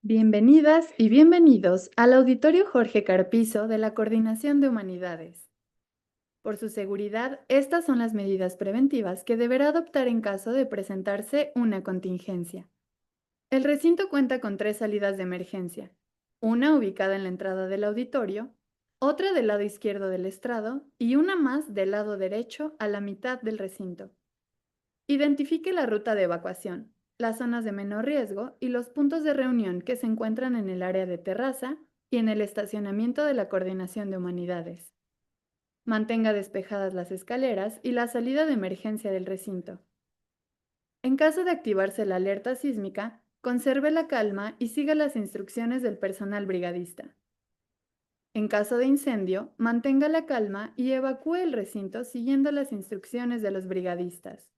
Bienvenidas y bienvenidos al Auditorio Jorge Carpizo de la Coordinación de Humanidades. Por su seguridad, estas son las medidas preventivas que deberá adoptar en caso de presentarse una contingencia. El recinto cuenta con 3 salidas de emergencia, una ubicada en la entrada del auditorio, otra del lado izquierdo del estrado y una más del lado derecho a la mitad del recinto. Identifique la ruta de evacuación, las zonas de menor riesgo y los puntos de reunión que se encuentran en el área de terraza y en el estacionamiento de la Coordinación de Humanidades. Mantenga despejadas las escaleras y la salida de emergencia del recinto. En caso de activarse la alerta sísmica, conserve la calma y siga las instrucciones del personal brigadista. En caso de incendio, mantenga la calma y evacúe el recinto siguiendo las instrucciones de los brigadistas.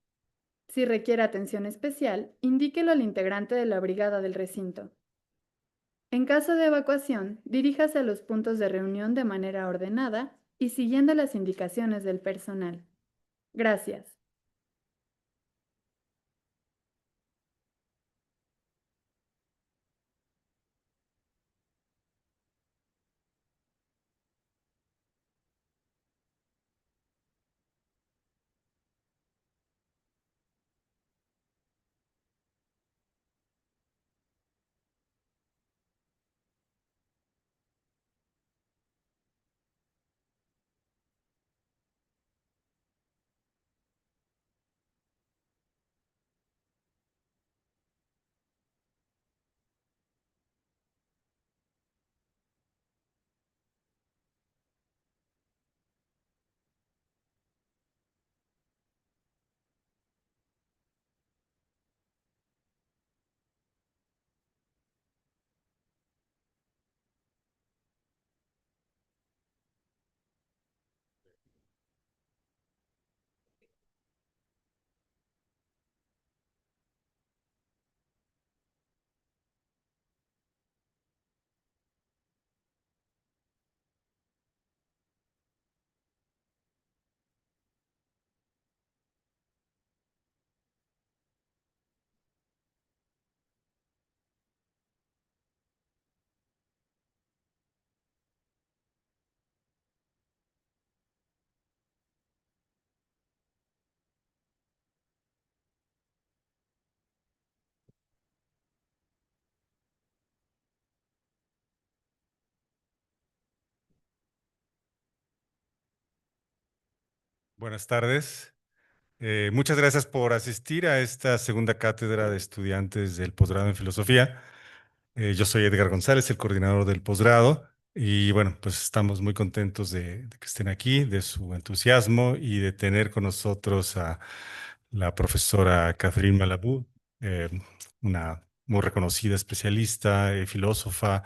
Si requiere atención especial, indíquelo al integrante de la brigada del recinto. En caso de evacuación, diríjase a los puntos de reunión de manera ordenada y siguiendo las indicaciones del personal. Gracias. Buenas tardes. Muchas gracias por asistir a esta segunda cátedra de estudiantes del posgrado en filosofía. Yo soy Edgar González, el coordinador del posgrado, y bueno, pues estamos muy contentos de que estén aquí, de su entusiasmo y de tener con nosotros a la profesora Catherine Malabou, una muy reconocida especialista, filósofa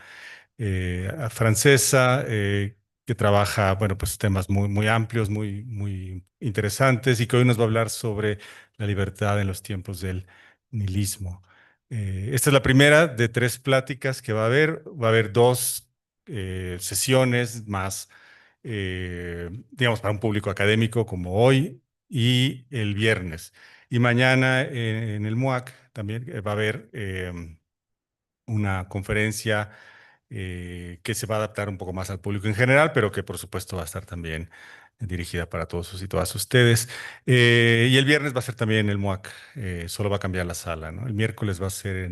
francesa, que trabaja, bueno, pues temas muy amplios, muy interesantes y que hoy nos va a hablar sobre la libertad en los tiempos del nihilismo. Esta es la primera de tres pláticas que va a haber. Va a haber dos sesiones más, digamos, para un público académico como hoy y el viernes. Y mañana en el MUAC también va a haber una conferencia que se va a adaptar un poco más al público en general, pero que por supuesto va a estar también dirigida para todos y todas ustedes. Y el viernes va a ser también en el MUAC, solo va a cambiar la sala, ¿no? El miércoles va a ser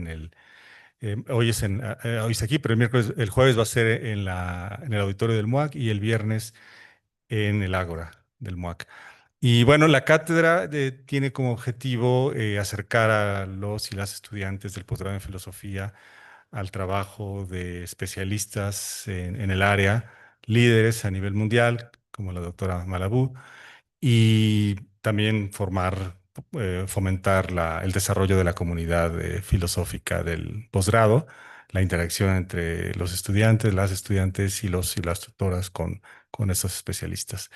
hoy es aquí, pero el jueves va a ser en el auditorio del MUAC y el viernes en el Ágora del MUAC. Y bueno, la cátedra tiene como objetivo acercar a los y las estudiantes del posgrado en filosofía al trabajo de especialistas en el área, líderes a nivel mundial, como la doctora Malabou, y también fomentar el desarrollo de la comunidad filosófica del posgrado, la interacción entre los estudiantes, las estudiantes y las tutoras con esos especialistas.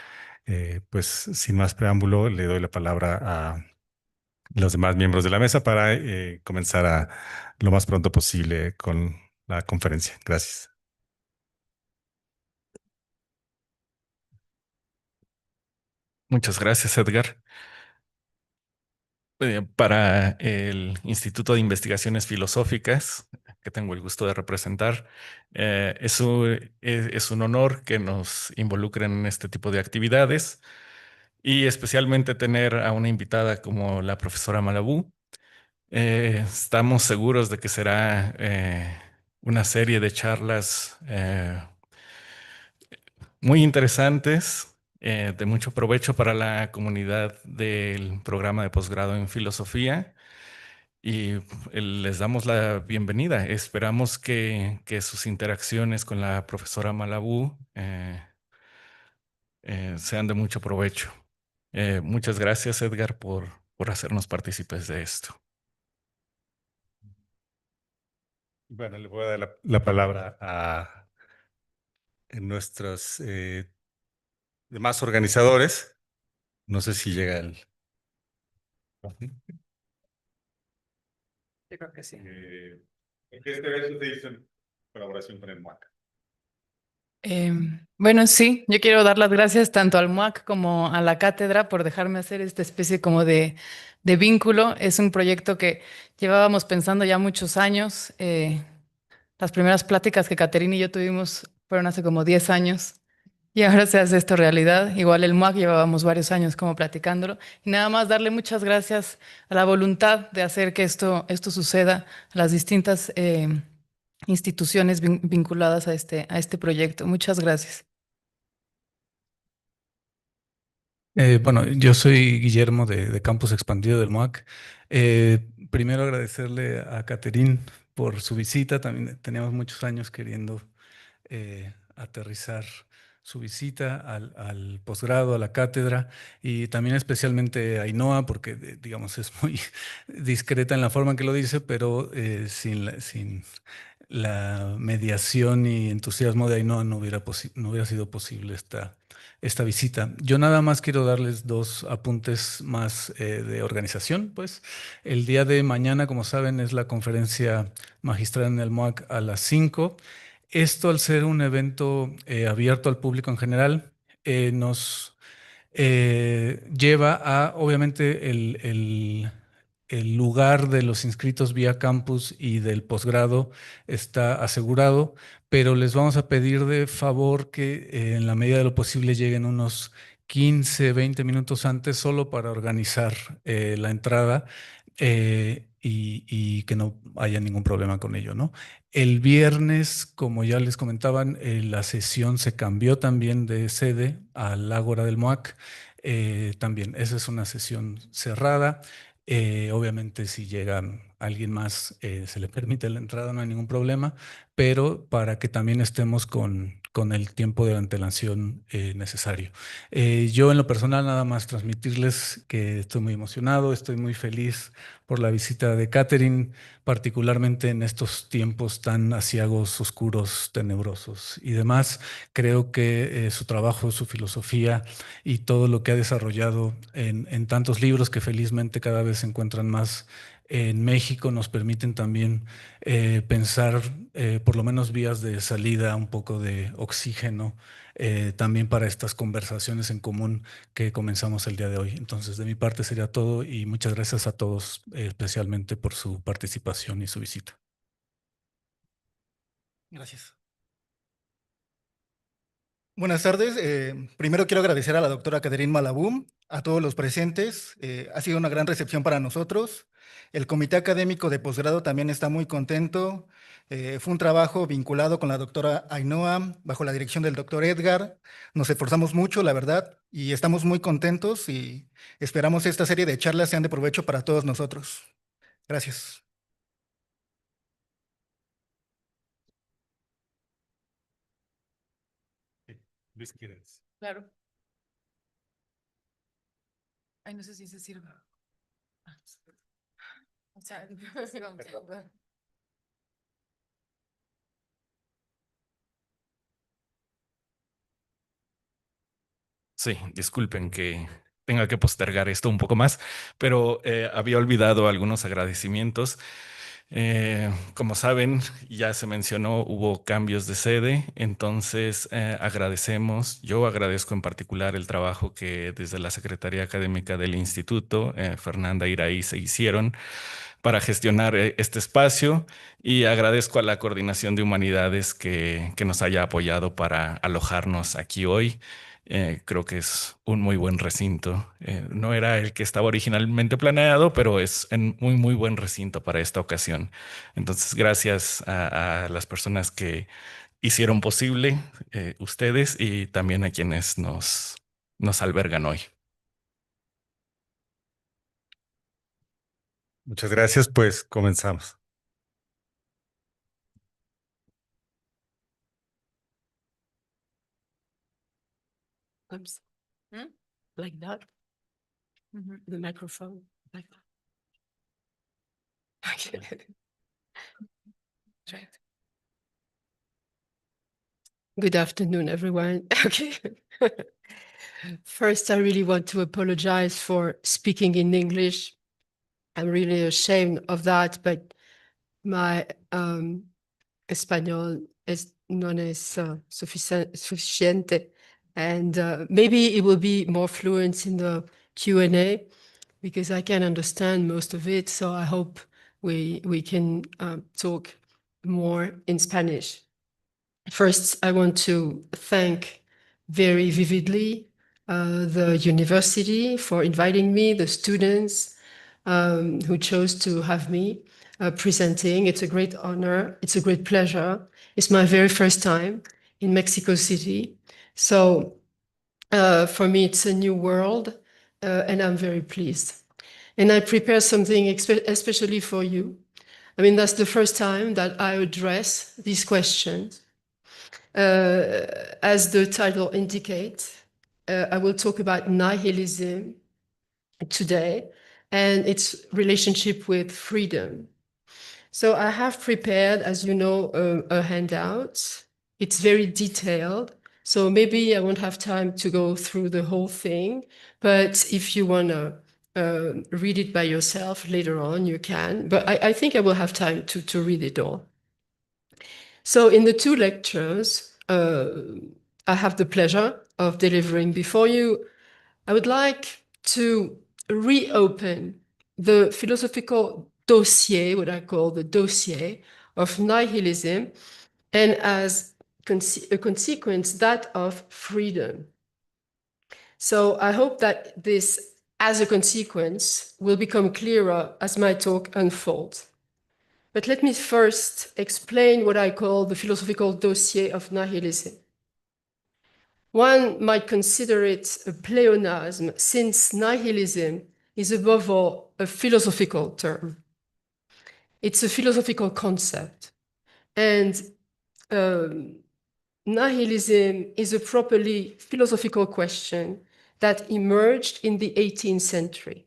Pues sin más preámbulo, le doy la palabra a los demás miembros de la mesa para comenzar lo más pronto posible con la conferencia. Gracias. Muchas gracias, Edgar. Para el Instituto de Investigaciones Filosóficas, que tengo el gusto de representar, es un honor que nos involucren en este tipo de actividades y especialmente tener a una invitada como la profesora Malabou. Estamos seguros de que será una serie de charlas muy interesantes, de mucho provecho para la comunidad del programa de posgrado en filosofía y les damos la bienvenida. Esperamos que sus interacciones con la profesora Malabou sean de mucho provecho. Muchas gracias, Edgar, por hacernos partícipes de esto. Bueno, le voy a dar la palabra a nuestros demás organizadores. No sé si llega el... Yo creo que sí. Este evento se hizo en colaboración con el MUAC. Bueno, sí, yo quiero dar las gracias tanto al MUAC como a la cátedra por dejarme hacer esta especie como de vínculo. Es un proyecto que llevábamos pensando ya muchos años. Las primeras pláticas que Caterina y yo tuvimos fueron hace como 10 años y ahora se hace esto realidad. Igual el MUAC llevábamos varios años como platicándolo. Y nada más darle muchas gracias a la voluntad de hacer que esto suceda, a las distintas instituciones vinculadas a este proyecto. Muchas gracias. Bueno, yo soy Guillermo de Campus Expandido del MUAC. Primero agradecerle a Caterín por su visita. También teníamos muchos años queriendo aterrizar su visita al posgrado, a la cátedra, y también especialmente a Ainhoa, porque digamos es muy discreta en la forma en que lo dice, pero sin la mediación y entusiasmo de Ainhoa no hubiera sido posible esta visita. Yo nada más quiero darles dos apuntes más de organización, pues. El día de mañana, como saben, es la conferencia magistral en el MUAC a las 5. Esto, al ser un evento abierto al público en general, nos lleva a, obviamente, el lugar de los inscritos vía campus y del posgrado está asegurado, pero les vamos a pedir de favor que en la medida de lo posible lleguen unos 15, 20 minutos antes solo para organizar la entrada y que no haya ningún problema con ello, ¿no? El viernes, como ya les comentaban, la sesión se cambió también de sede al Ágora del MUAC. también, esa es una sesión cerrada. Obviamente, si llega alguien más, se le permite la entrada, no hay ningún problema, pero para que también estemos con el tiempo de antelación necesario. Yo en lo personal nada más transmitirles que estoy muy emocionado, estoy muy feliz por la visita de Catherine, particularmente en estos tiempos tan aciagos, oscuros, tenebrosos y demás. Creo que su trabajo, su filosofía y todo lo que ha desarrollado en tantos libros que felizmente cada vez se encuentran más en México nos permiten también pensar por lo menos vías de salida, un poco de oxígeno también para estas conversaciones en común que comenzamos el día de hoy. Entonces, de mi parte sería todo y muchas gracias a todos, especialmente por su participación y su visita. Gracias. Buenas tardes. Primero quiero agradecer a la doctora Caterine Malabum, a todos los presentes. Ha sido una gran recepción para nosotros. El comité académico de posgrado también está muy contento. Fue un trabajo vinculado con la doctora Ainhoa, bajo la dirección del doctor Edgar. Nos esforzamos mucho, la verdad, y estamos muy contentos y esperamos esta serie de charlas sean de provecho para todos nosotros. Gracias. Luis, ¿quieres? Claro. Ay, no sé si se sirve. O sea, Sí, disculpen que tenga que postergar esto un poco más, pero había olvidado algunos agradecimientos. Como saben, ya se mencionó, hubo cambios de sede, entonces yo agradezco en particular el trabajo que desde la Secretaría Académica del Instituto, Fernanda Iraí, se hicieron para gestionar este espacio y agradezco a la Coordinación de Humanidades que nos haya apoyado para alojarnos aquí hoy. Creo que es un muy buen recinto. No era el que estaba originalmente planeado, pero es un muy, muy buen recinto para esta ocasión. Entonces, gracias a las personas que hicieron posible, ustedes y también a quienes nos albergan hoy. Muchas gracias, pues comenzamos. Oops. Like that. The microphone, like that. Okay. Right. Good afternoon, everyone. Okay. First, I really want to apologize for speaking in English. I'm really ashamed of that, but my Espanol no es suficiente. And maybe it will be more fluent in the Q&A because I can understand most of it. So I hope we can talk more in Spanish. First, I want to thank very vividly the university for inviting me, the students who chose to have me presenting. It's a great honor. It's a great pleasure. It's my very first time in Mexico City. So for me, it's a new world, and I'm very pleased. And I prepared something especially for you. I mean, that's the first time that I address these questions. As the title indicates, I will talk about nihilism today and its relationship with freedom. So I have prepared, as you know, a handout. It's very detailed. So maybe I won't have time to go through the whole thing, but if you want to read it by yourself later on, you can. But I think I will have time to read it all. So in the two lectures I have the pleasure of delivering before you, I would like to reopen the philosophical dossier, what I call the dossier of nihilism, and as a consequence, that of freedom. So I hope that this, as a consequence, will become clearer as my talk unfolds. But let me first explain what I call the philosophical dossier of nihilism. One might consider it a pleonasm, since nihilism is above all a philosophical term. It's a philosophical concept. And nihilism is a properly philosophical question that emerged in the 18th century.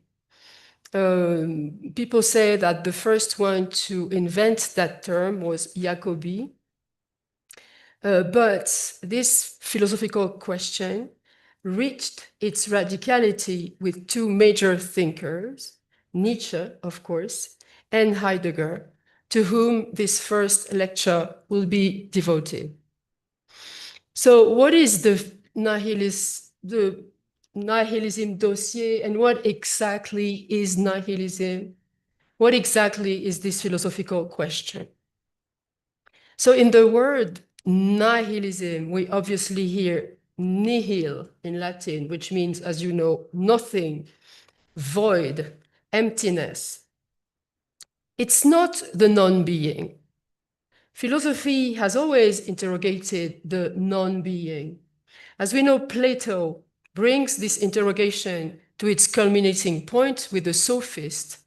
People say that the first one to invent that term was Jacobi. But this philosophical question reached its radicality with two major thinkers, Nietzsche, of course, and Heidegger, to whom this first lecture will be devoted. So what is the nihilism dossier, and what exactly is nihilism? What exactly is this philosophical question? So in the word nihilism, we obviously hear nihil in Latin, which means, as you know, nothing, void, emptiness. It's not the non-being. Philosophy has always interrogated the non-being. As we know, Plato brings this interrogation to its culminating point with the Sophist.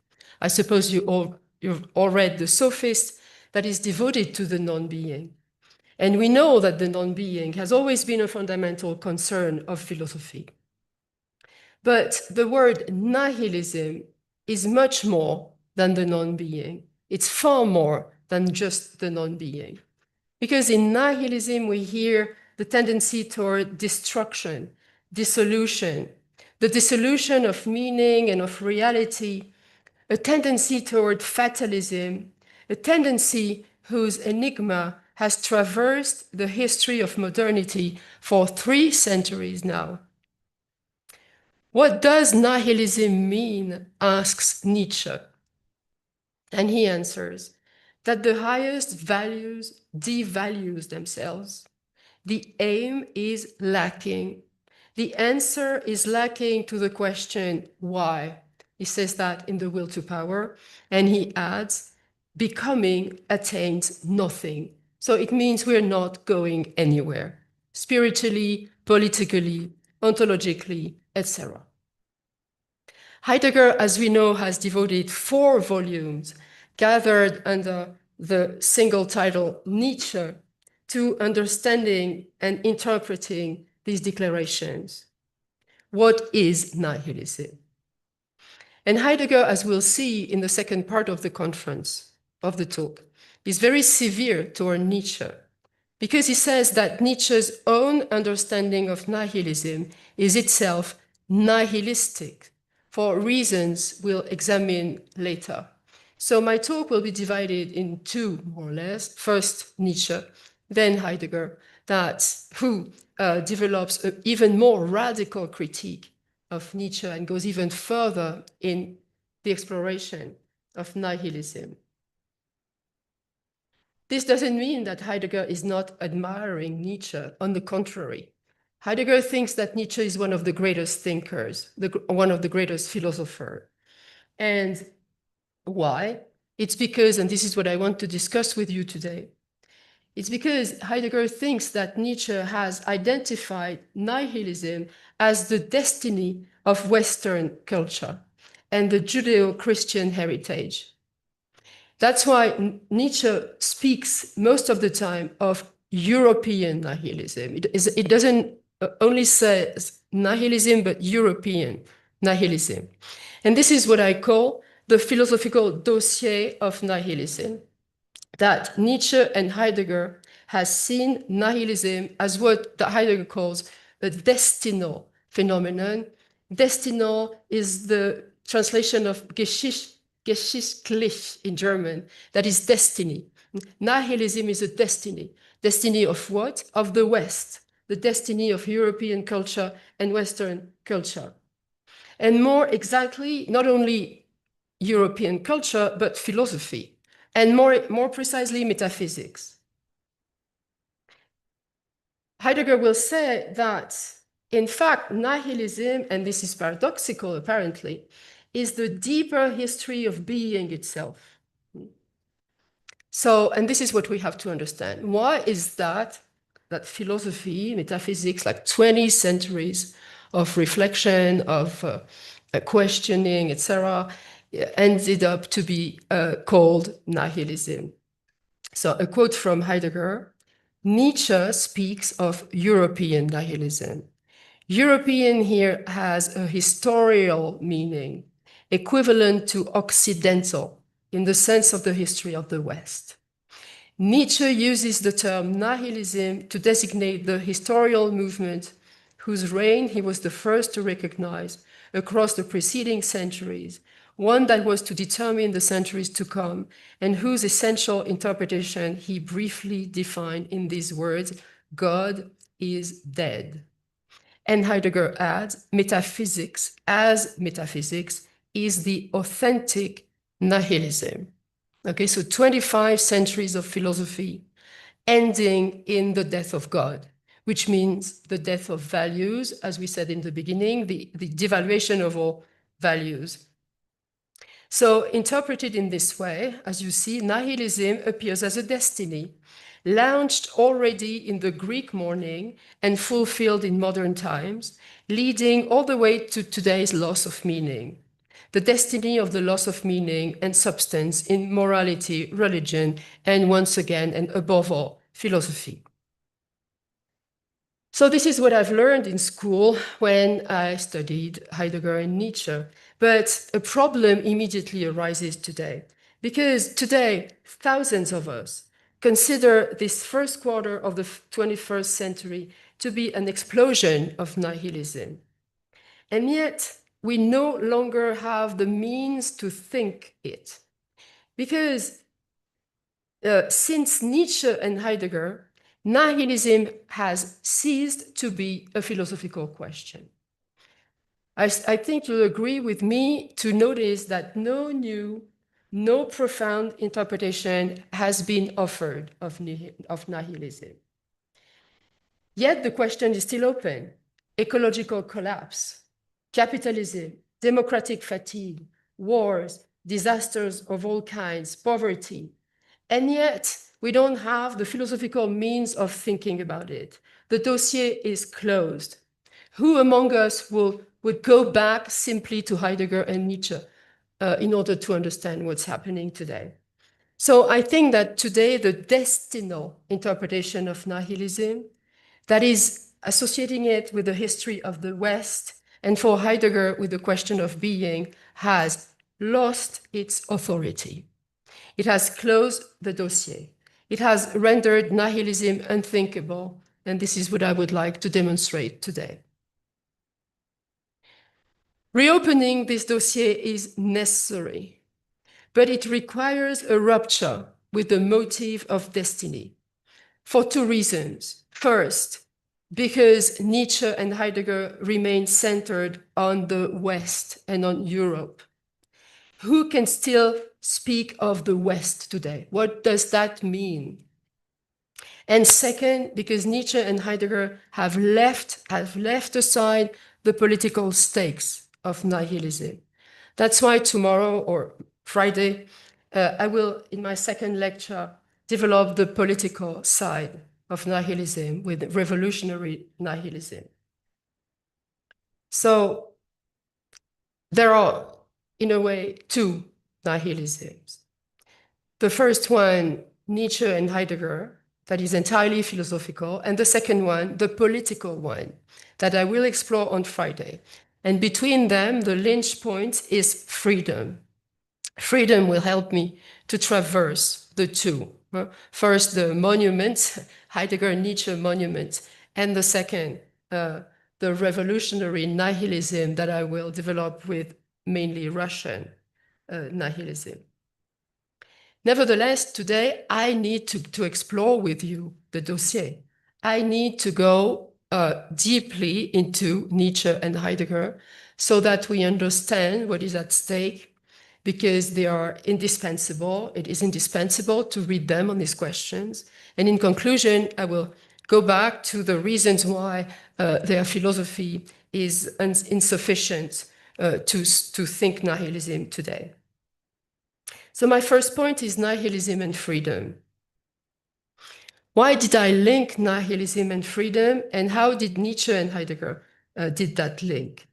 I suppose you've all read the Sophist, that is devoted to the non-being. And we know that the non-being has always been a fundamental concern of philosophy. But the word nihilism is much more than the non-being. It's far more than just the non-being. Because in nihilism, we hear the tendency toward destruction, dissolution, the dissolution of meaning and of reality, a tendency toward fatalism, a tendency whose enigma has traversed the history of modernity for 3 centuries now. What does nihilism mean? Asks Nietzsche. And he answers that the highest values devalues themselves. The aim is lacking. The answer is lacking to the question, why? He says that in The Will to Power. And he adds, becoming attains nothing. So it means we're not going anywhere, spiritually, politically, ontologically, etc. Heidegger, as we know, has devoted 4 volumes gathered under the single title Nietzsche to understanding and interpreting these declarations. What is nihilism? And Heidegger, as we'll see in the second part of the conference, of the talk, is very severe toward Nietzsche, because he says that Nietzsche's own understanding of nihilism is itself nihilistic, for reasons we'll examine later. So my talk will be divided in 2, more or less. First, Nietzsche, then Heidegger, who develops an even more radical critique of Nietzsche and goes even further in the exploration of nihilism. This doesn't mean that Heidegger is not admiring Nietzsche. On the contrary, Heidegger thinks that Nietzsche is one of the greatest thinkers, one of the greatest philosophers. And why? It's because, and this is what I want to discuss with you today, it's because Heidegger thinks that Nietzsche has identified nihilism as the destiny of Western culture and the Judeo-Christian heritage. That's why Nietzsche speaks most of the time of European nihilism. It doesn't only say nihilism, but European nihilism. And this is what I call the philosophical dossier of nihilism, that Nietzsche and Heidegger has seen nihilism as what Heidegger calls a destinal phenomenon. Destinal is the translation of Geschichtlich in German, that is destiny. Nihilism is a destiny. Destiny of what? Of the West, the destiny of European culture and Western culture. And more exactly, not only European culture, but philosophy, and more precisely, metaphysics. Heidegger will say that, in fact, nihilism, and this is paradoxical apparently, is the deeper history of being itself. So, and this is what we have to understand. Why is that? that philosophy, metaphysics, like 20 centuries of reflection, of questioning, etc., ended up to be called nihilism. So a quote from Heidegger, Nietzsche speaks of European nihilism. European here has a historical meaning, equivalent to Occidental in the sense of the history of the West. Nietzsche uses the term nihilism to designate the historical movement whose reign he was the first to recognize across the preceding centuries, one that was to determine the centuries to come, and whose essential interpretation he briefly defined in these words, God is dead. And Heidegger adds, metaphysics is the authentic nihilism. Okay, so 25 centuries of philosophy ending in the death of God, which means the death of values, as we said in the beginning, the devaluation of all values. So interpreted in this way, as you see, nihilism appears as a destiny, launched already in the Greek morning and fulfilled in modern times, leading all the way to today's loss of meaning. The destiny of the loss of meaning and substance in morality, religion, and once again, and above all, philosophy. So this is what I've learned in school when I studied Heidegger and Nietzsche. But a problem immediately arises today, because today, thousands of us consider this first quarter of the 21st century to be an explosion of nihilism. And yet, we no longer have the means to think it. Because since Nietzsche and Heidegger, nihilism has ceased to be a philosophical question. I think you'll agree with me to notice that no new, no profound interpretation has been offered of nihilism. Yet the question is still open. Ecological collapse, capitalism, democratic fatigue, wars, disasters of all kinds, poverty. And yet we don't have the philosophical means of thinking about it. The dossier is closed. Who among us would go back simply to Heidegger and Nietzsche in order to understand what's happening today? So I think that today the destinal interpretation of nihilism, that is associating it with the history of the West, and for Heidegger with the question of being, has lost its authority. It has closed the dossier. It has rendered nihilism unthinkable, and this is what I would like to demonstrate today. Reopening this dossier is necessary, but it requires a rupture with the motive of destiny for two reasons. First, because Nietzsche and Heidegger remain centered on the West and on Europe. Who can still speak of the West today? What does that mean? And second, because Nietzsche and Heidegger have left aside the political stakes of nihilism. That's why tomorrow or Friday, I will, in my second lecture, develop the political side of nihilism with revolutionary nihilism. So there are, in a way, two nihilisms. The first one, Nietzsche and Heidegger, that is entirely philosophical, and the second one, the political one, that I will explore on Friday. And between them, the lynch point is freedom. Freedom will help me to traverse the two. First, the monument, Heidegger-Nietzsche monument, and the second, the revolutionary nihilism that I will develop with mainly Russian nihilism. Nevertheless, today, I need to explore with you the dossier. I need to go deeply into Nietzsche and Heidegger so that we understand what is at stake, because they are indispensable. It is indispensable to read them on these questions. And in conclusion, I will go back to the reasons why their philosophy is insufficient to think nihilism today. So my first point is nihilism and freedom. Why did I link nihilism and freedom, and how did Nietzsche and Heidegger did that link?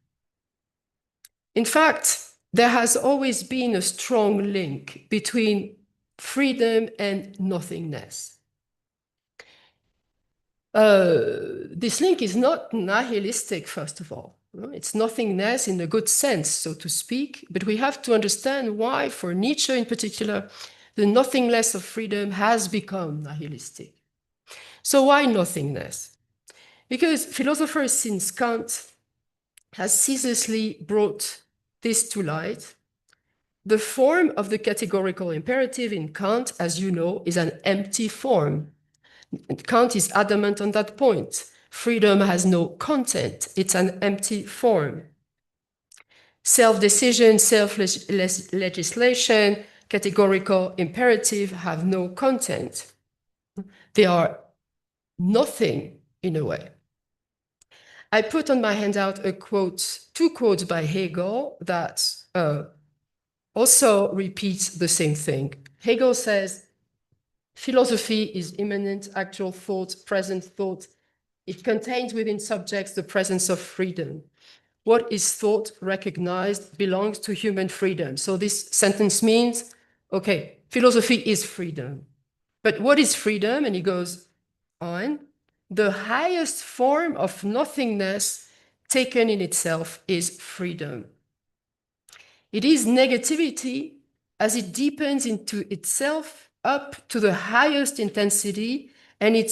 In fact, there has always been a strong link between freedom and nothingness. This link is not nihilistic, first of all. It's nothingness in a good sense, so to speak, but we have to understand why, for Nietzsche in particular, the nothingness of freedom has become nihilistic. So why nothingness? Because philosophers since Kant has ceaselessly brought this to light. The form of the categorical imperative in Kant, as you know, is an empty form. Kant is adamant on that point. Freedom has no content. It's an empty form. Self-decision, self-legislation, categorical imperative have no content. They are nothing in a way. I put on my handout a quote, two quotes by Hegel that also repeats the same thing. Hegel says, philosophy is immanent, actual thought, present thought. It contains within subjects the presence of freedom. What is thought recognized belongs to human freedom. So this sentence means, okay, philosophy is freedom. But what is freedom? And he goes on, the highest form of nothingness taken in itself is freedom. It is negativity as it deepens into itself up to the highest intensity, and it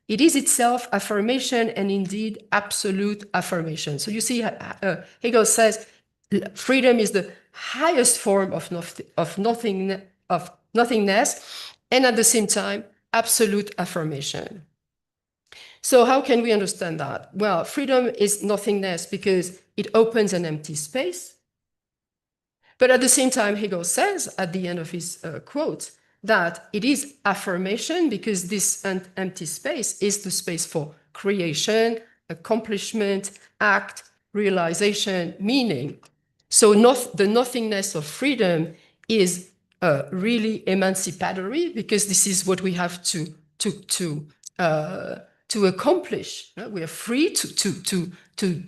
is itself affirmation and indeed absolute affirmation. So you see, Hegel says freedom is the highest form of nothingness, and at the same time, absolute affirmation. So how can we understand that? Well, freedom is nothingness because it opens an empty space. But at the same time, Hegel says at the end of his quote that it is affirmation because this empty space is the space for creation, accomplishment, act, realization, meaning. So the nothingness of freedom is really emancipatory because this is what we have to accomplish. We are free to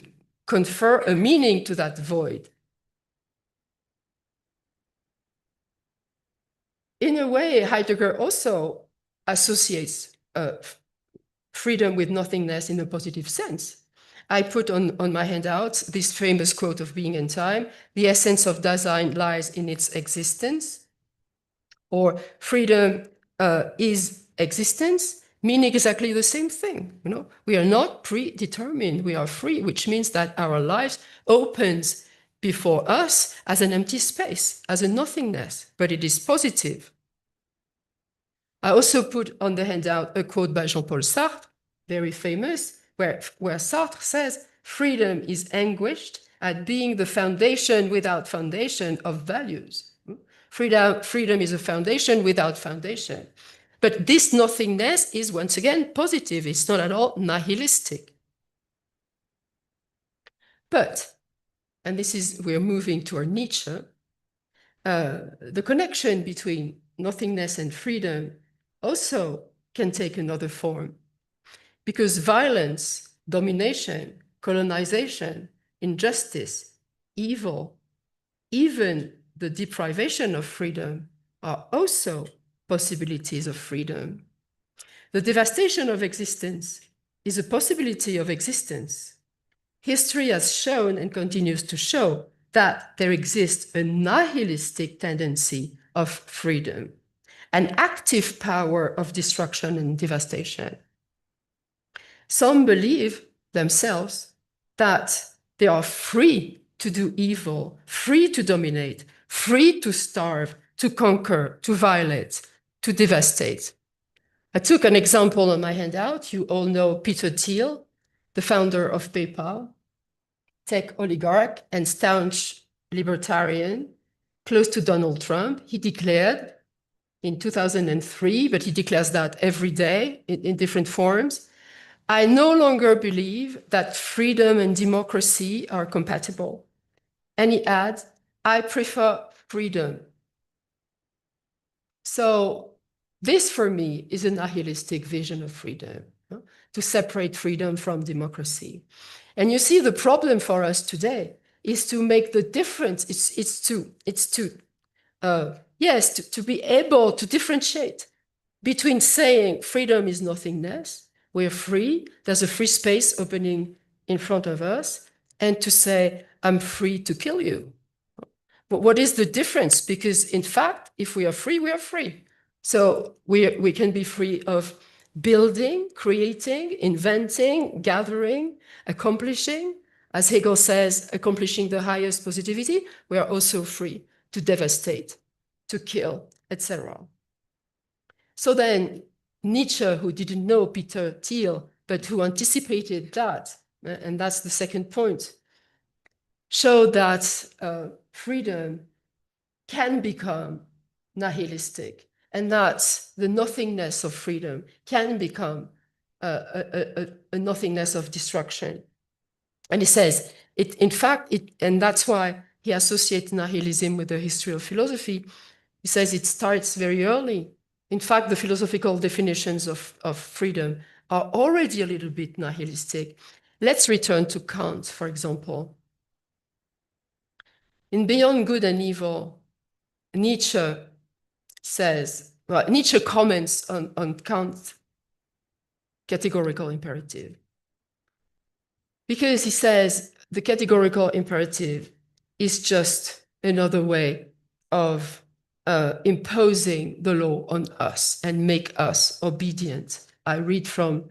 confer a meaning to that void. In a way, Heidegger also associates freedom with nothingness in a positive sense. I put on my handout this famous quote of Being and Time, the essence of Dasein lies in its existence, or freedom is existence, meaning exactly the same thing. You know, we are not predetermined, we are free, which means that our lives opens before us as an empty space, as a nothingness, but it is positive. I also put on the handout a quote by Jean-Paul Sartre, very famous, where Sartre says, freedom is anguished at being the foundation without foundation of values. Freedom is a foundation without foundation. But this nothingness is once again positive. It's not at all nihilistic. But, and this is, we're moving toward Nietzsche, the connection between nothingness and freedom also can take another form. Because violence, domination, colonization, injustice, evil, even the deprivation of freedom are also possibilities of freedom. The devastation of existence is a possibility of existence. History has shown and continues to show that there exists a nihilistic tendency of freedom, an active power of destruction and devastation. Some believe themselves that they are free to do evil, free to dominate, free to starve, to conquer, to violate, to devastate. I took an example on my handout. You all know Peter Thiel, the founder of PayPal, tech oligarch and staunch libertarian, close to Donald Trump. He declared in 2003, but he declares that every day in different forms, I no longer believe that freedom and democracy are compatible. And he adds, I prefer freedom. So This, for me, is a nihilistic vision of freedom, to separate freedom from democracy. And you see, the problem for us today is to make the difference. To be able to differentiate between saying freedom is nothingness, we're free, there's a free space opening in front of us, and to say, I'm free to kill you. But what is the difference? Because in fact, if we are free, we are free. So we can be free of building, creating, inventing, gathering, accomplishing. As Hegel says, accomplishing the highest positivity, we are also free to devastate, to kill, etc. So then Nietzsche, who didn't know Peter Thiel, but who anticipated that, and that's the second point, showed that freedom can become nihilistic, and that the nothingness of freedom can become a nothingness of destruction. And he says, and that's why he associates nihilism with the history of philosophy. He says it starts very early. In fact, the philosophical definitions of freedom are already a little bit nihilistic. Let's return to Kant, for example. In Beyond Good and Evil, Nietzsche comments on Kant's categorical imperative. Because he says the categorical imperative is just another way of imposing the law on us and make us obedient. I read from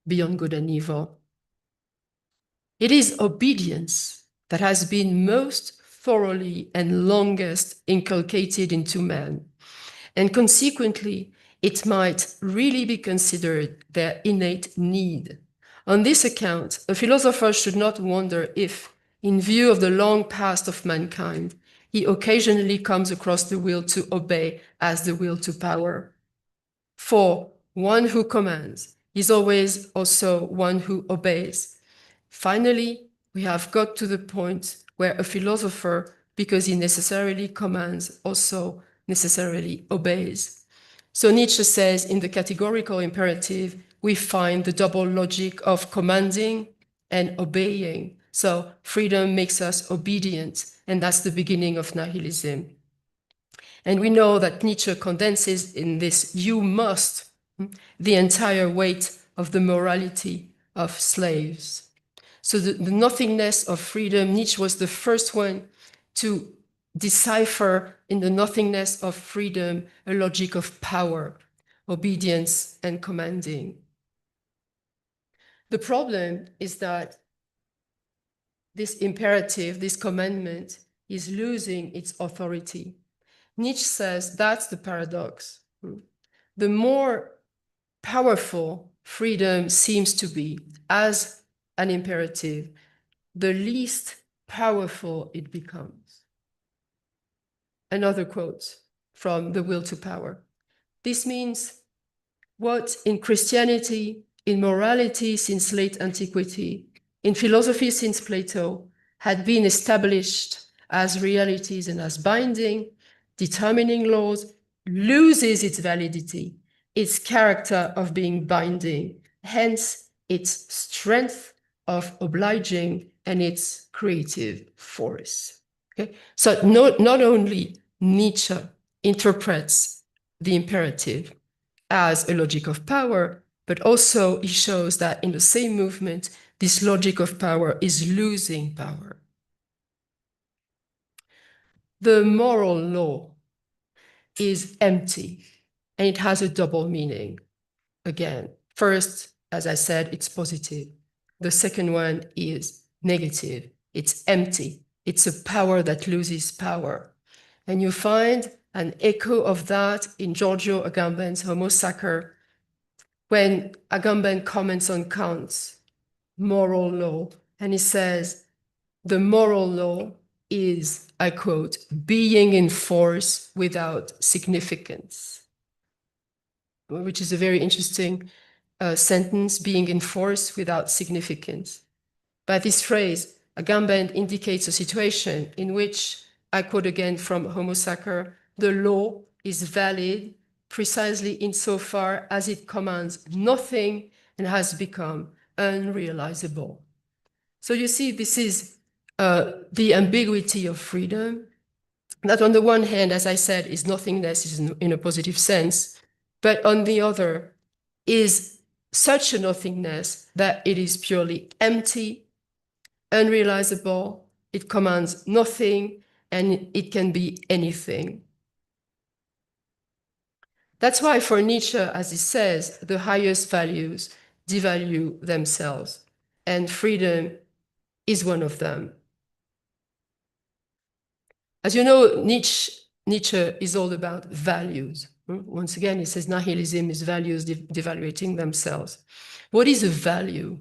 Beyond Good and Evil. It is obedience that has been most thoroughly and longest inculcated into man, and consequently, it might really be considered their innate need. On this account, a philosopher should not wonder if, in view of the long past of mankind, he occasionally comes across the will to obey as the will to power. For one who commands is always also one who obeys. Finally, we have got to the point where a philosopher, because he necessarily commands, also necessarily obeys. So Nietzsche says in the categorical imperative, we find the double logic of commanding and obeying. So freedom makes us obedient, and that's the beginning of nihilism. And we know that Nietzsche condenses in this "you must" the entire weight of the morality of slaves. So the nothingness of freedom, Nietzsche was the first one to decipher in the nothingness of freedom a logic of power, obedience, and commanding. The problem is that this imperative, this commandment, is losing its authority. Nietzsche says that's the paradox. The more powerful freedom seems to be as an imperative, the least powerful it becomes. Another quote from The Will to Power. This means what in Christianity, in morality since late antiquity, in philosophy since Plato, had been established as realities and as binding, determining laws, loses its validity, its character of being binding, hence its strength of obliging and its creative force. Okay? So not only Nietzsche interprets the imperative as a logic of power, but also he shows that in the same movement, this logic of power is losing power. The moral law is empty, and it has a double meaning. Again, first, as I said, it's positive. The second one is negative. It's empty. It's a power that loses power. And you find an echo of that in Giorgio Agamben's Homo Sacer, when Agamben comments on Kant's moral law, and he says, the moral law is, I quote, being in force without significance, which is a very interesting sentence, being in force without significance. By this phrase, Agamben indicates a situation in which, I quote again from Homo Sacer, the law is valid precisely insofar as it commands nothing and has become unrealizable. So you see, this is the ambiguity of freedom, that on the one hand, as I said, is nothingness in a positive sense, but on the other is such a nothingness that it is purely empty, unrealizable, it commands nothing, and it can be anything. That's why for Nietzsche, as he says, the highest values devalue themselves, and freedom is one of them. As you know, Nietzsche is all about values. Once again, he says nihilism is values devaluating themselves. What is a value?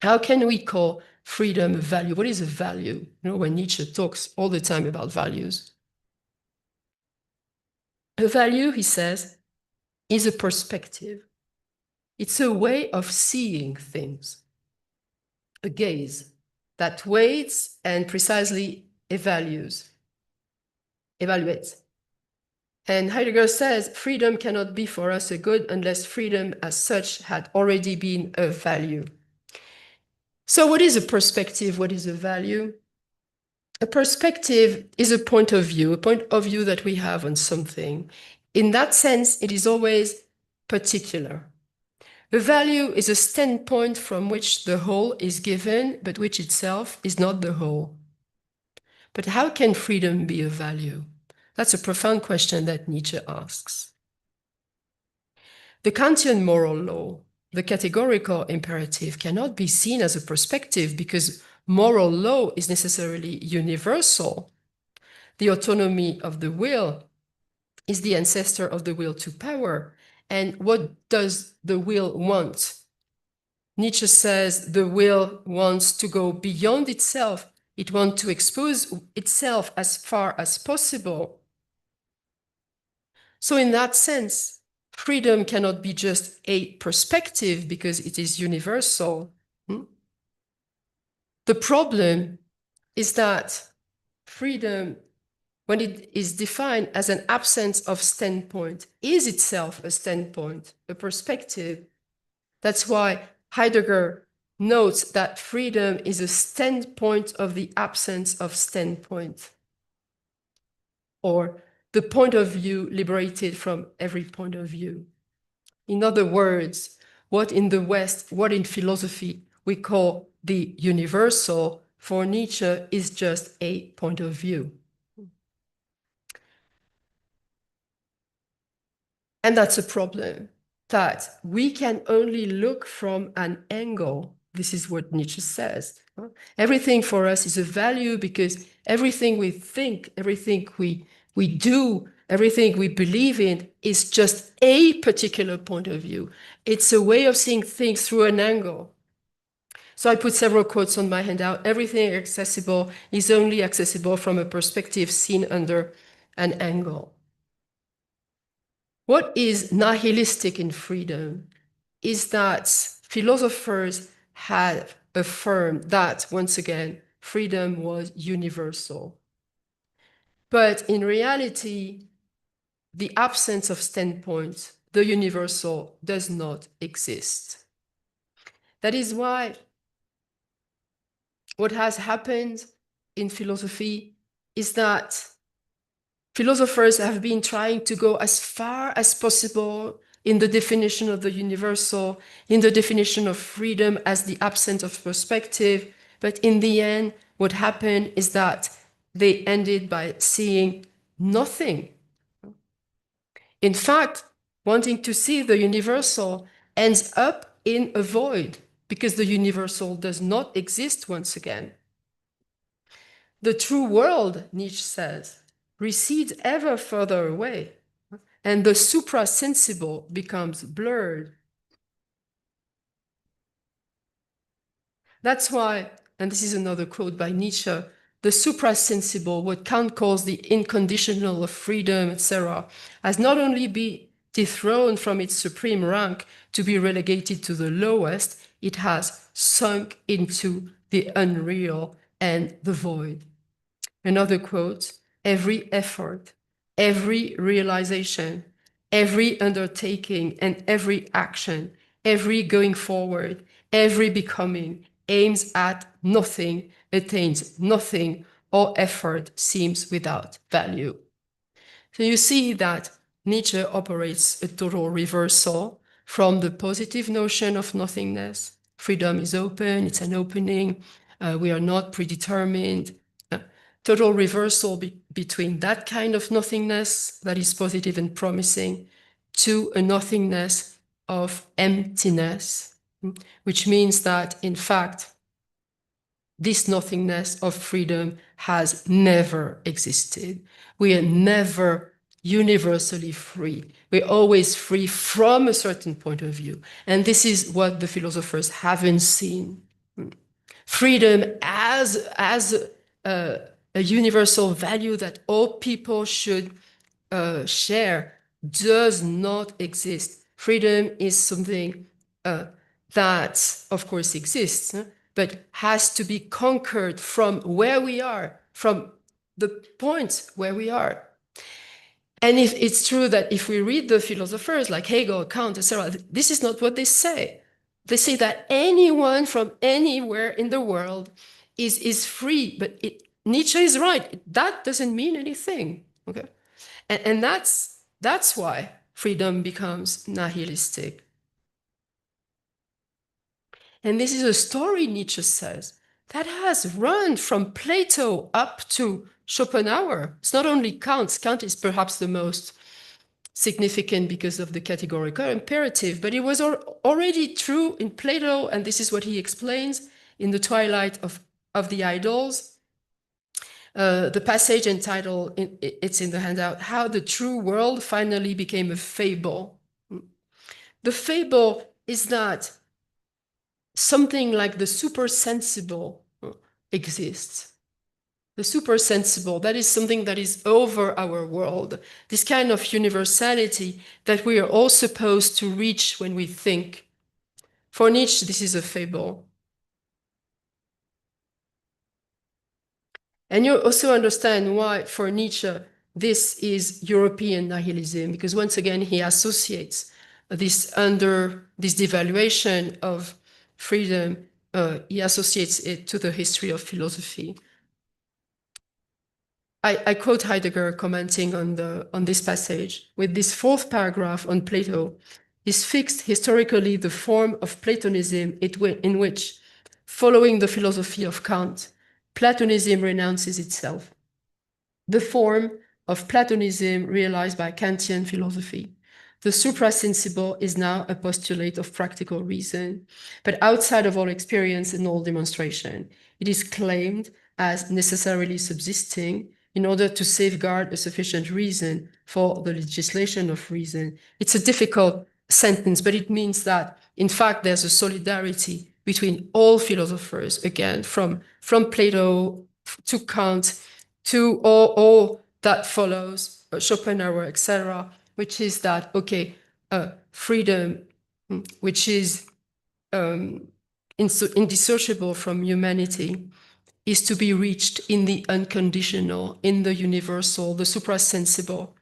How can we call freedom a value? What is a value? You know, when Nietzsche talks all the time about values. A value, he says, is a perspective. It's a way of seeing things, a gaze that weighs and precisely evaluates. And Heidegger says, freedom cannot be for us a good unless freedom as such had already been a value. So what is a perspective? What is a value? A perspective is a point of view that we have on something. In that sense, it is always particular. A value is a standpoint from which the whole is given, but which itself is not the whole. But how can freedom be a value? That's a profound question that Nietzsche asks. The Kantian moral law, the categorical imperative, cannot be seen as a perspective because moral law is necessarily universal. The autonomy of the will is the ancestor of the will to power. And what does the will want? Nietzsche says the will wants to go beyond itself. It wants to expose itself as far as possible. So in that sense, freedom cannot be just a perspective because it is universal. The problem is that freedom, when it is defined as an absence of standpoint, is itself a standpoint, a perspective. That's why Heidegger notes that freedom is a standpoint of the absence of standpoint, or the point of view liberated from every point of view. In other words, what in the West, what in philosophy we call the universal, for Nietzsche is just a point of view. And that's a problem, that we can only look from an angle. This is what Nietzsche says. Everything for us is a value because everything we think, everything we do, everything we believe in is just a particular point of view. It's a way of seeing things through an angle. So I put several quotes on my handout. Everything accessible is only accessible from a perspective seen under an angle. What is nihilistic in freedom is that philosophers have affirmed that, once again, freedom was universal. But in reality, the absence of standpoint, the universal, does not exist. That is why what has happened in philosophy is that philosophers have been trying to go as far as possible in the definition of the universal, in the definition of freedom as the absence of perspective. But in the end, what happened is that they ended by seeing nothing. In fact, wanting to see the universal ends up in a void because the universal does not exist once again. The true world, Nietzsche says, recedes ever further away, and the suprasensible becomes blurred. That's why, and this is another quote by Nietzsche, the suprasensible, what Kant calls the inconditional of freedom, etc., has not only been dethroned from its supreme rank to be relegated to the lowest, it has sunk into the unreal and the void. Another quote, every effort, every realization every undertaking and every action, every going forward, every becoming aims at nothing, attains nothing, all effort seems without value. So you see that Nietzsche operates a total reversal from the positive notion of nothingness. Freedom is open, it's an opening, we are not predetermined. Total reversal between that kind of nothingness that is positive and promising to a nothingness of emptiness, which means that, in fact, this nothingness of freedom has never existed. We are never universally free. We're always free from a certain point of view. And this is what the philosophers haven't seen. Freedom as a universal value that all people should share does not exist. Freedom is something that, of course, exists, but has to be conquered from where we are, from the point where we are. And if it's true that if we read the philosophers like Hegel, Kant, etc., this is not what they say. They say that anyone from anywhere in the world is free, but Nietzsche is right. That doesn't mean anything. Okay, and that's why freedom becomes nihilistic. And this is a story, Nietzsche says, that has run from Plato up to Schopenhauer. It's not only Kant. Kant is perhaps the most significant because of the categorical imperative, but it was already true in Plato, and this is what he explains in The Twilight of the Idols. The passage entitled, it's in the handout, How the True World Finally Became a Fable. The fable is that something like the supersensible exists. The supersensible, that is something that is over our world. This kind of universality that we are all supposed to reach when we think. For Nietzsche, this is a fable. And you also understand why, for Nietzsche, this is European nihilism, because once again, he associates this devaluation of freedom, he associates it to the history of philosophy. I quote Heidegger commenting on this passage. With this fourth paragraph on Plato, is fixed historically the form of Platonism in which, following the philosophy of Kant, Platonism renounces itself. The form of Platonism realized by Kantian philosophy. The suprasensible is now a postulate of practical reason, but outside of all experience and all demonstration. It is claimed as necessarily subsisting in order to safeguard a sufficient reason for the legislation of reason. It's a difficult sentence, but it means that, in fact, there's a solidarity between all philosophers, again, from Plato to Kant to all that follows, Schopenhauer, etc., which is that, okay, freedom, which is indissociable from humanity, is to be reached in the unconditional, in the universal, the suprasensible.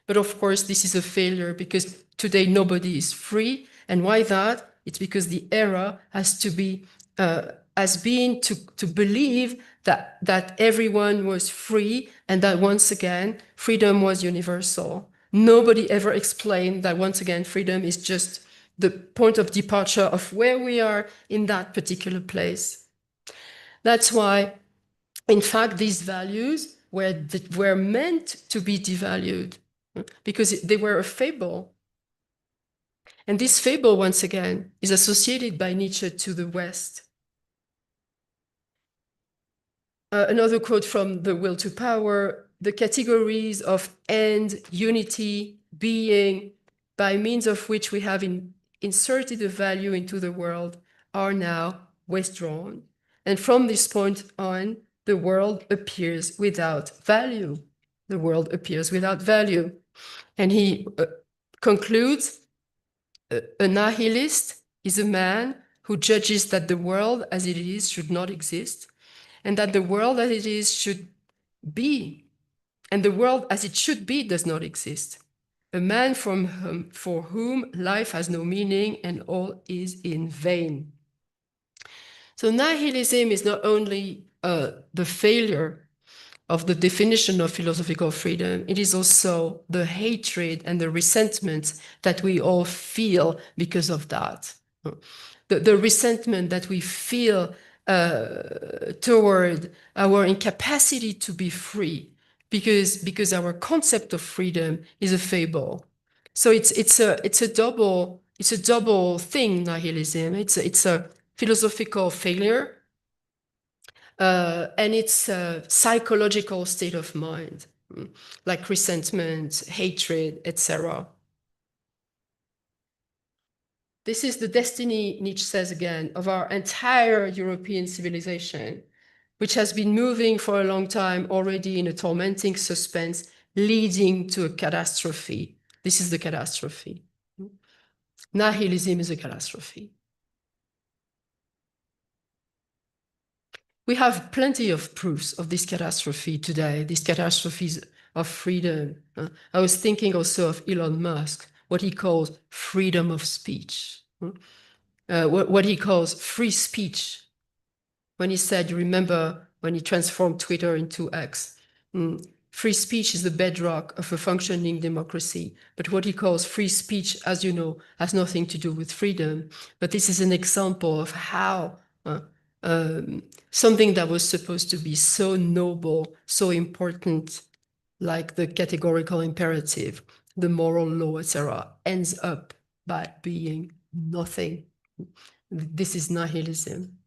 But of course, this is a failure because today nobody is free. And why that? It's because the era has to be, has been to believe that everyone was free and that once again, freedom was universal. Nobody ever explained that once again, freedom is just the point of departure of where we are in that particular place. That's why, in fact, these values were meant to be devalued because they were a fable. And this fable, once again, is associated by Nietzsche to the West. Another quote from The Will to Power, the categories of end, unity, being, by means of which we have inserted a value into the world, are now withdrawn. And from this point on, the world appears without value. The world appears without value. And he concludes, a nihilist is a man who judges that the world as it is should not exist, and that the world as it is should be, and the world as it should be does not exist. a man for whom life has no meaning and all is in vain. So nihilism is not only the failure of the definition of philosophical freedom, it is also the hatred and the resentment that we all feel because of that. The resentment that we feel toward our incapacity to be free, because our concept of freedom is a fable. So it's a double thing, nihilism. It's a philosophical failure, and it's a psychological state of mind, like resentment, hatred, etc. This is the destiny, Nietzsche says again, of our entire European civilization, which has been moving for a long time already in a tormenting suspense, leading to a catastrophe. This is the catastrophe. Nihilism is a catastrophe. We have plenty of proofs of this catastrophe today, these catastrophes of freedom. I was thinking also of Elon Musk, what he calls freedom of speech, what he calls free speech. When he said, you remember when he transformed Twitter into X, free speech is the bedrock of a functioning democracy. But what he calls free speech, as you know, has nothing to do with freedom. But this is an example of how something that was supposed to be so noble, so important, like the categorical imperative, the moral law, etc., ends up by being nothing. This is nihilism.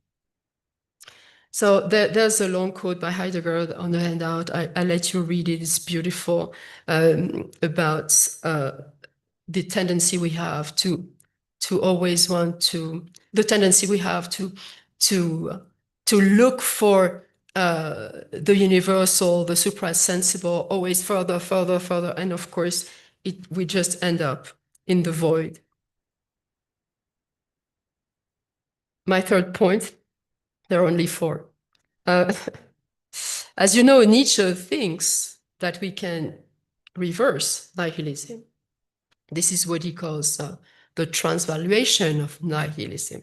So there's a long quote by Heidegger on the handout. I let you read it. It's beautiful, about the tendency we have to always want to, the tendency we have to look for the universal, the suprasensible, always further, further, further, and of course, we just end up in the void. My third point. There are only 4. As you know, Nietzsche thinks that we can reverse nihilism. This is what he calls the transvaluation of nihilism.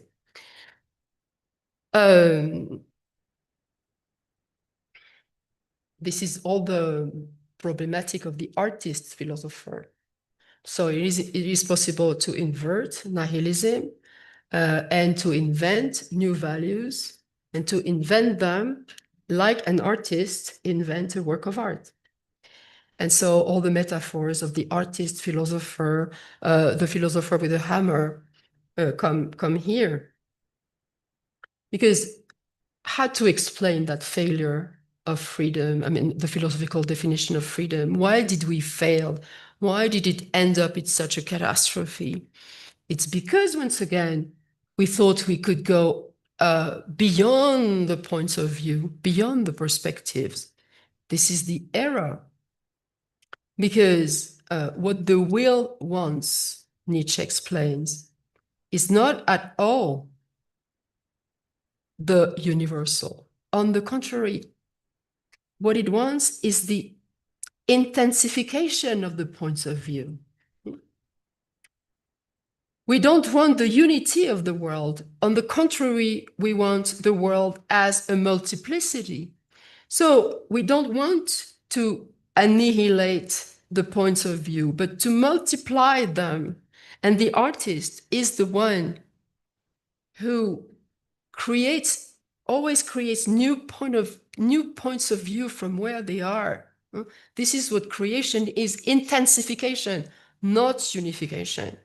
This is all the problematic of the artist philosopher. So it is possible to invert nihilism and to invent new values, and to invent them like an artist invents a work of art. And so all the metaphors of the artist, philosopher, the philosopher with a hammer come here. Because how to explain that failure of freedom? I mean, the philosophical definition of freedom. Why did we fail? Why did it end up in such a catastrophe? It's because, once again, we thought we could go beyond the points of view, beyond the perspectives. This is the error. Because what the will wants, Nietzsche explains, is not at all the universal. On the contrary, what it wants is the intensification of the points of view. We don't want the unity of the world. On the contrary, we want the world as a multiplicity. So we don't want to annihilate the points of view, but to multiply them. And the artist is the one who always creates new points of view from where they are. This is what creation is: intensification, not unification.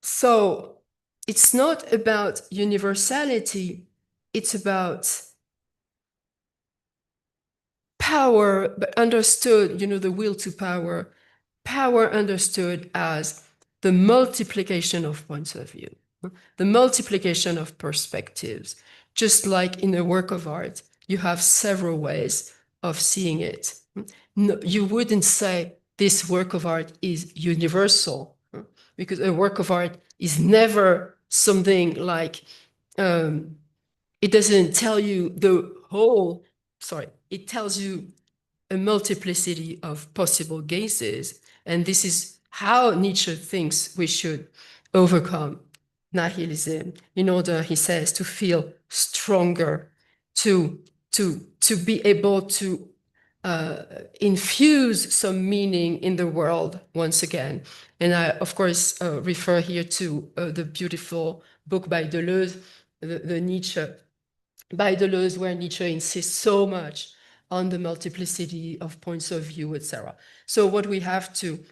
So it's not about universality, it's about power, but understood, the will to power. Power understood as the multiplication of points of view, the multiplication of perspectives. Just like in a work of art, you have several ways of seeing it. No, you wouldn't say this work of art is universal, because a work of art is never something like, it doesn't tell you the it tells you a multiplicity of possible gazes. And this is how Nietzsche thinks we should overcome nihilism in order, he says, to feel stronger, to be able to infuse some meaning in the world once again. And I, of course, refer here to the beautiful book by Deleuze, the Nietzsche, by Deleuze, where Nietzsche insists so much on the multiplicity of points of view, etc. So what we have to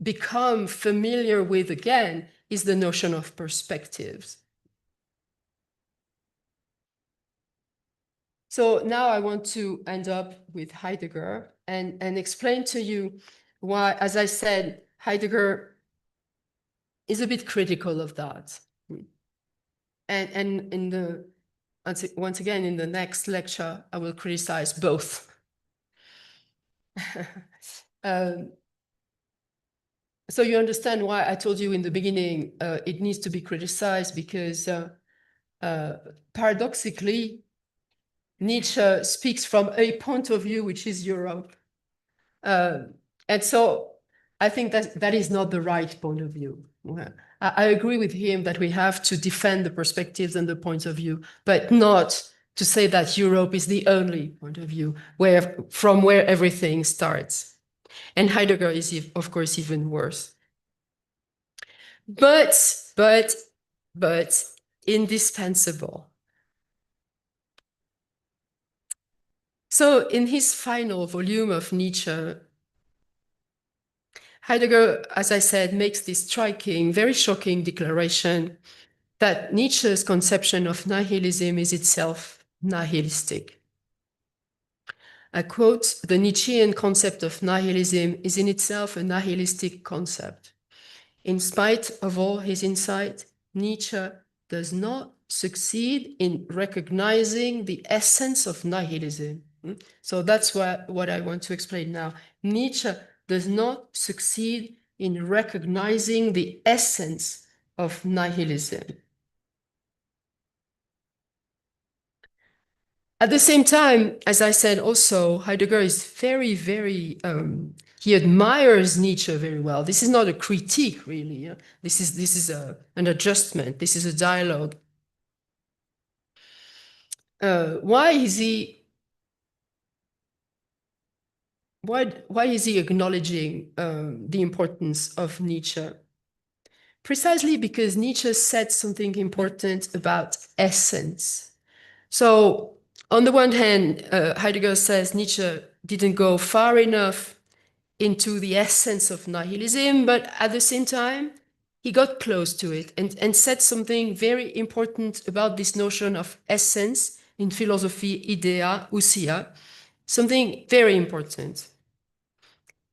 become familiar with again is the notion of perspectives. So now I want to end up with Heidegger and explain to you why, as I said, Heidegger is a bit critical of that. And in the, once again, in the next lecture, I will criticize both. So you understand why I told you in the beginning it needs to be criticized, because paradoxically, Nietzsche speaks from a point of view which is Europe. And so I think that is not the right point of view. I agree with him that we have to defend the perspectives and the points of view, but not to say that Europe is the only point of view from where everything starts. And Heidegger is, of course, even worse. But indispensable. So in his final volume of Nietzsche, Heidegger, as I said, makes this striking, very shocking declaration that Nietzsche's conception of nihilism is itself nihilistic. I quote, "The Nietzschean concept of nihilism is in itself a nihilistic concept. In spite of all his insight, Nietzsche does not succeed in recognizing the essence of nihilism." So that's what I want to explain now. Nietzsche does not succeed in recognizing the essence of nihilism. At the same time, as I said also, Heidegger is very, very, he admires Nietzsche very well. This is not a critique, really. This is an adjustment. This is a dialogue. Why is he acknowledging the importance of Nietzsche? Precisely because Nietzsche said something important about essence. So on the one hand, Heidegger says Nietzsche didn't go far enough into the essence of nihilism, but at the same time, he got close to it and said something very important about this notion of essence in Philosophie, Idea, Ousia, something very important.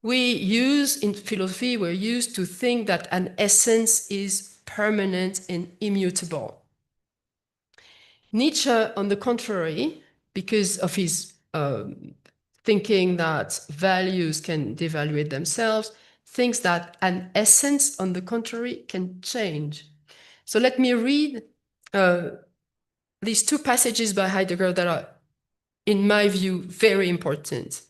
In philosophy, we're used to think that an essence is permanent and immutable. Nietzsche, on the contrary, because of his thinking that values can devaluate themselves, thinks that an essence, on the contrary, can change. So let me read these two passages by Heidegger that are, in my view, very important.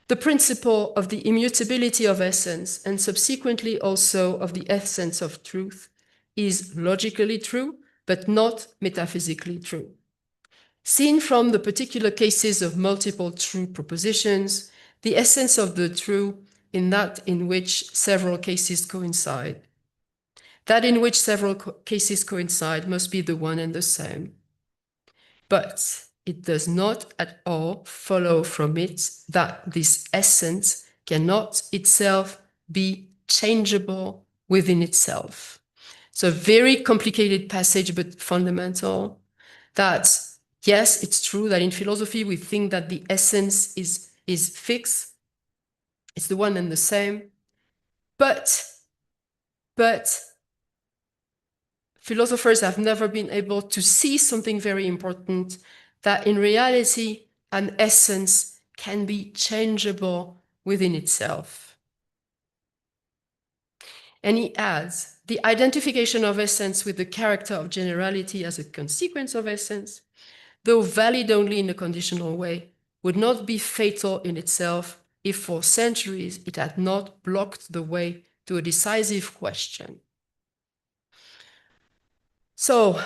The principle of the immutability of essence, and subsequently also of the essence of truth, is logically true, but not metaphysically true. Seen from the particular cases of multiple true propositions, the essence of the true in that in which several cases coincide. That in which several cases coincide must be the one and the same. But it does not at all follow from it that this essence cannot itself be changeable within itself. So a very complicated passage, but fundamental, that yes, it's true that in philosophy we think that the essence is fixed, it's the one and the same, but philosophers have never been able to see something very important, that in reality, an essence can be changeable within itself. And he adds, the identification of essence with the character of generality as a consequence of essence, though valid only in a conditional way, would not be fatal in itself if for centuries it had not blocked the way to a decisive question. So,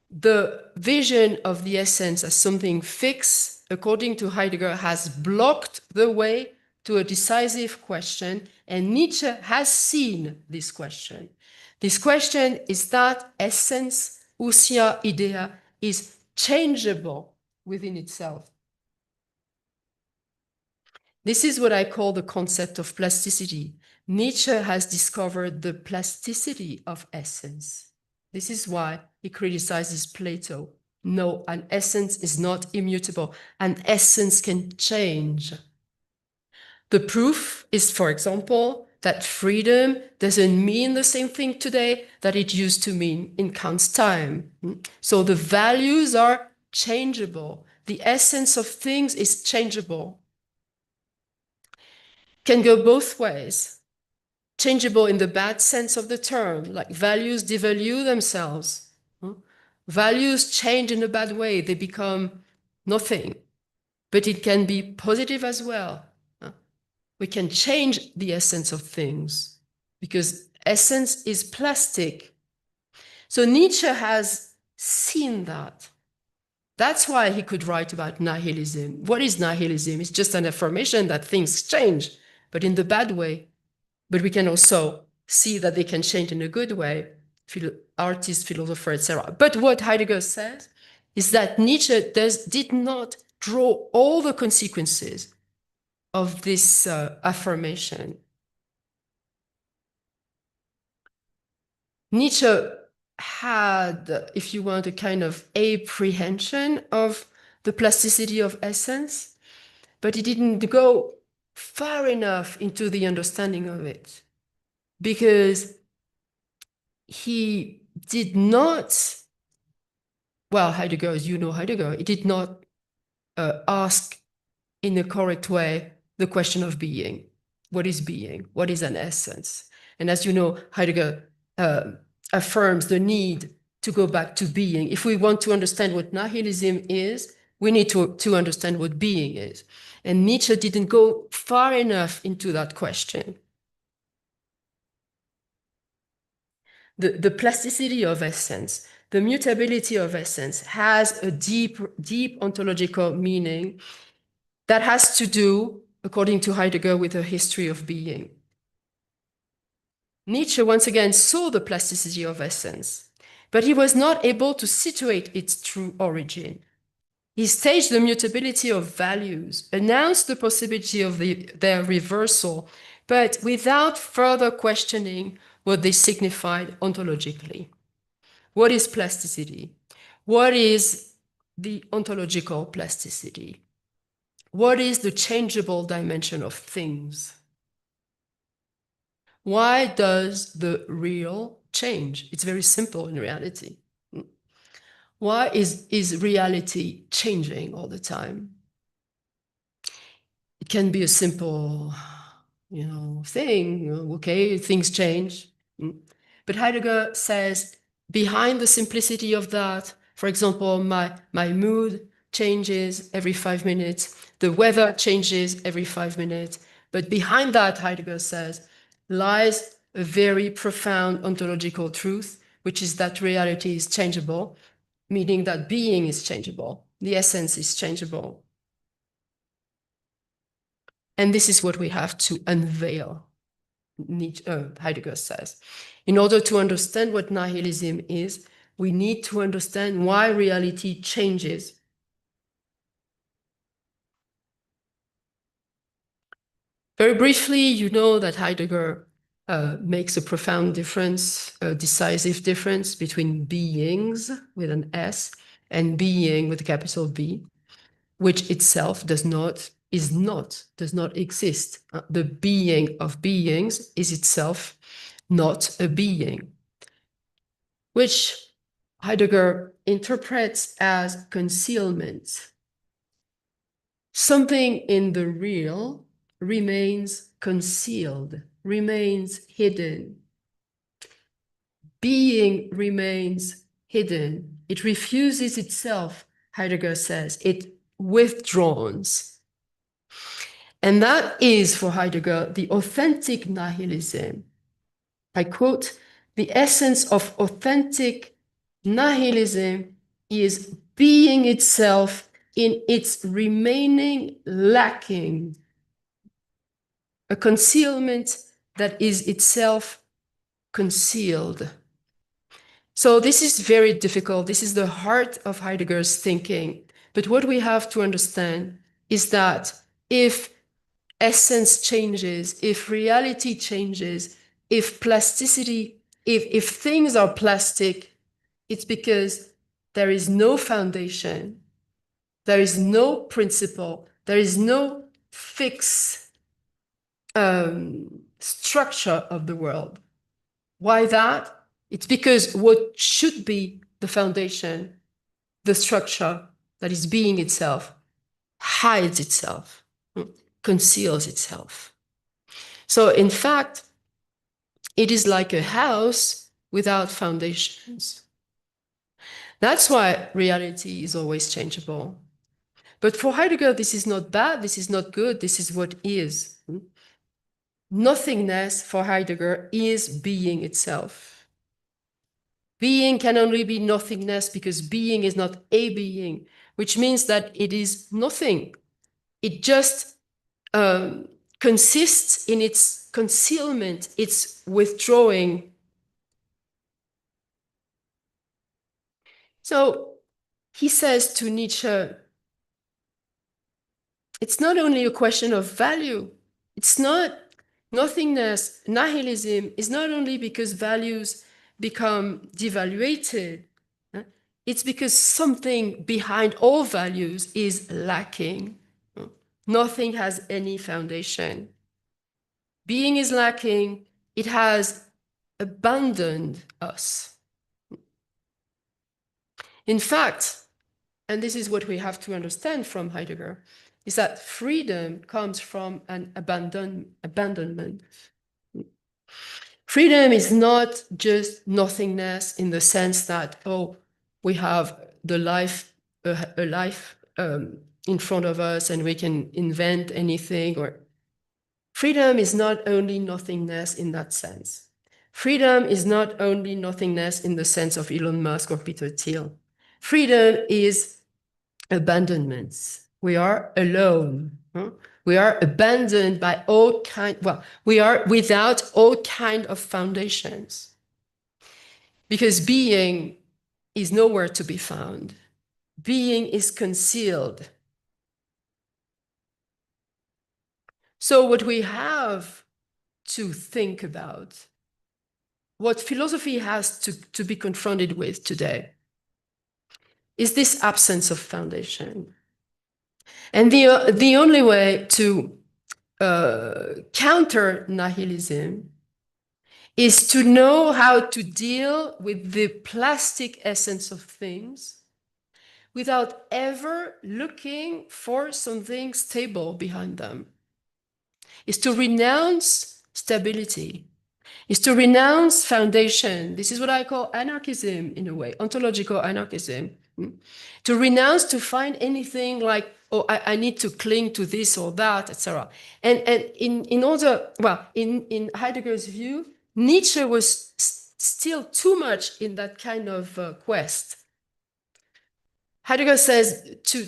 the vision of the essence as something fixed, according to Heidegger, has blocked the way to a decisive question, and Nietzsche has seen this question. This question is that essence, ousia idea, is changeable within itself. This is what I call the concept of plasticity. Nietzsche has discovered the plasticity of essence. This is why he criticizes Plato. No, an essence is not immutable. An essence can change. The proof is, for example, that freedom doesn't mean the same thing today that it used to mean in Kant's time. So the values are changeable. The essence of things is changeable. Can go both ways. Changeable in the bad sense of the term, like values devalue themselves. Values change in a bad way, they become nothing. But it can be positive as well. We can change the essence of things because essence is plastic. So Nietzsche has seen that. That's why he could write about nihilism. What is nihilism? It's just an affirmation that things change, but in the bad way. But we can also see that they can change in a good way, artist, philosopher, etc. But what Heidegger says is that Nietzsche did not draw all the consequences of this affirmation. Nietzsche had, if you want, a kind of apprehension of the plasticity of essence, but he didn't go far enough into the understanding of it because he did not, well, Heidegger, as you know Heidegger, he did not ask in a correct way the question of being. What is being? What is an essence? And as you know, Heidegger affirms the need to go back to being. If we want to understand what nihilism is, we need to understand what being is. And Nietzsche didn't go far enough into that question. The plasticity of essence, the mutability of essence has a deep ontological meaning that has to do, according to Heidegger, with a history of being. Nietzsche once again saw the plasticity of essence, but he was not able to situate its true origin. He staged the mutability of values, announced the possibility of their reversal, but without further questioning what they signified ontologically. What is plasticity? What is the ontological plasticity? What is the changeable dimension of things? Why does the real change? It's very simple in reality. Why is reality changing all the time? It can be a simple, thing. Okay, things change. But Heidegger says behind the simplicity of that, for example, my mood changes every 5 minutes. The weather changes every 5 minutes. But behind that, Heidegger says, lies a very profound ontological truth, which is that reality is changeable, meaning that being is changeable, the essence is changeable. And this is what we have to unveil, Heidegger says. In order to understand what nihilism is, we need to understand why reality changes. Very briefly, you know that Heidegger makes a profound difference, a decisive difference between beings with an S and being with a capital B, which itself does not exist. The being of beings is itself not a being, which Heidegger interprets as concealment. Something in the real remains concealed, remains hidden. being remains hidden. It refuses itself, Heidegger says. It withdraws. And that is, for Heidegger, the authentic nihilism. I quote, "The essence of authentic nihilism is being itself in its remaining lacking, a concealment that is itself concealed." So this is very difficult. This is the heart of Heidegger's thinking. But what we have to understand is that if essence changes, if reality changes, if plasticity, if things are plastic, it's because there is no foundation, there is no principle, there is no fixed structure of the world. Why that? It's because what should be the foundation, the structure that is being itself, hides itself, conceals itself. So in fact, it is like a house without foundations. That's why reality is always changeable. But for Heidegger, this is not bad, this is not good, this is what is. Nothingness for Heidegger is being itself. Being can only be nothingness because being is not a being, which means that it is nothing. It just consists in its concealment, its withdrawing. So he says to Nietzsche, it's not only a question of value. It's not nothingness. Nihilism is not only because values become devaluated. It's because something behind all values is lacking. Nothing has any foundation. Being is lacking. It has abandoned us. In fact, and this is what we have to understand from Heidegger, is that freedom comes from an abandonment. Freedom is not just nothingness in the sense that, oh, we have the life, a life in front of us and we can invent anything. Or freedom is not only nothingness in that sense. Freedom is not only nothingness in the sense of Elon Musk or Peter Thiel. Freedom is abandonment. We are alone. We are abandoned by all kind. Well, we are without all kind of foundations. Because being is nowhere to be found. Being is concealed. So what we have to think about, what philosophy has to be confronted with today, is this absence of foundation. And the only way to counter nihilism is to know how to deal with the plastic essence of things without ever looking for something stable behind them. Is to renounce stability, is to renounce foundation. This is what I call anarchism in a way, ontological anarchism. To renounce, to find anything like, oh, I need to cling to this or that, etc. And in order, well, in Heidegger's view, Nietzsche was still too much in that kind of quest. Heidegger says to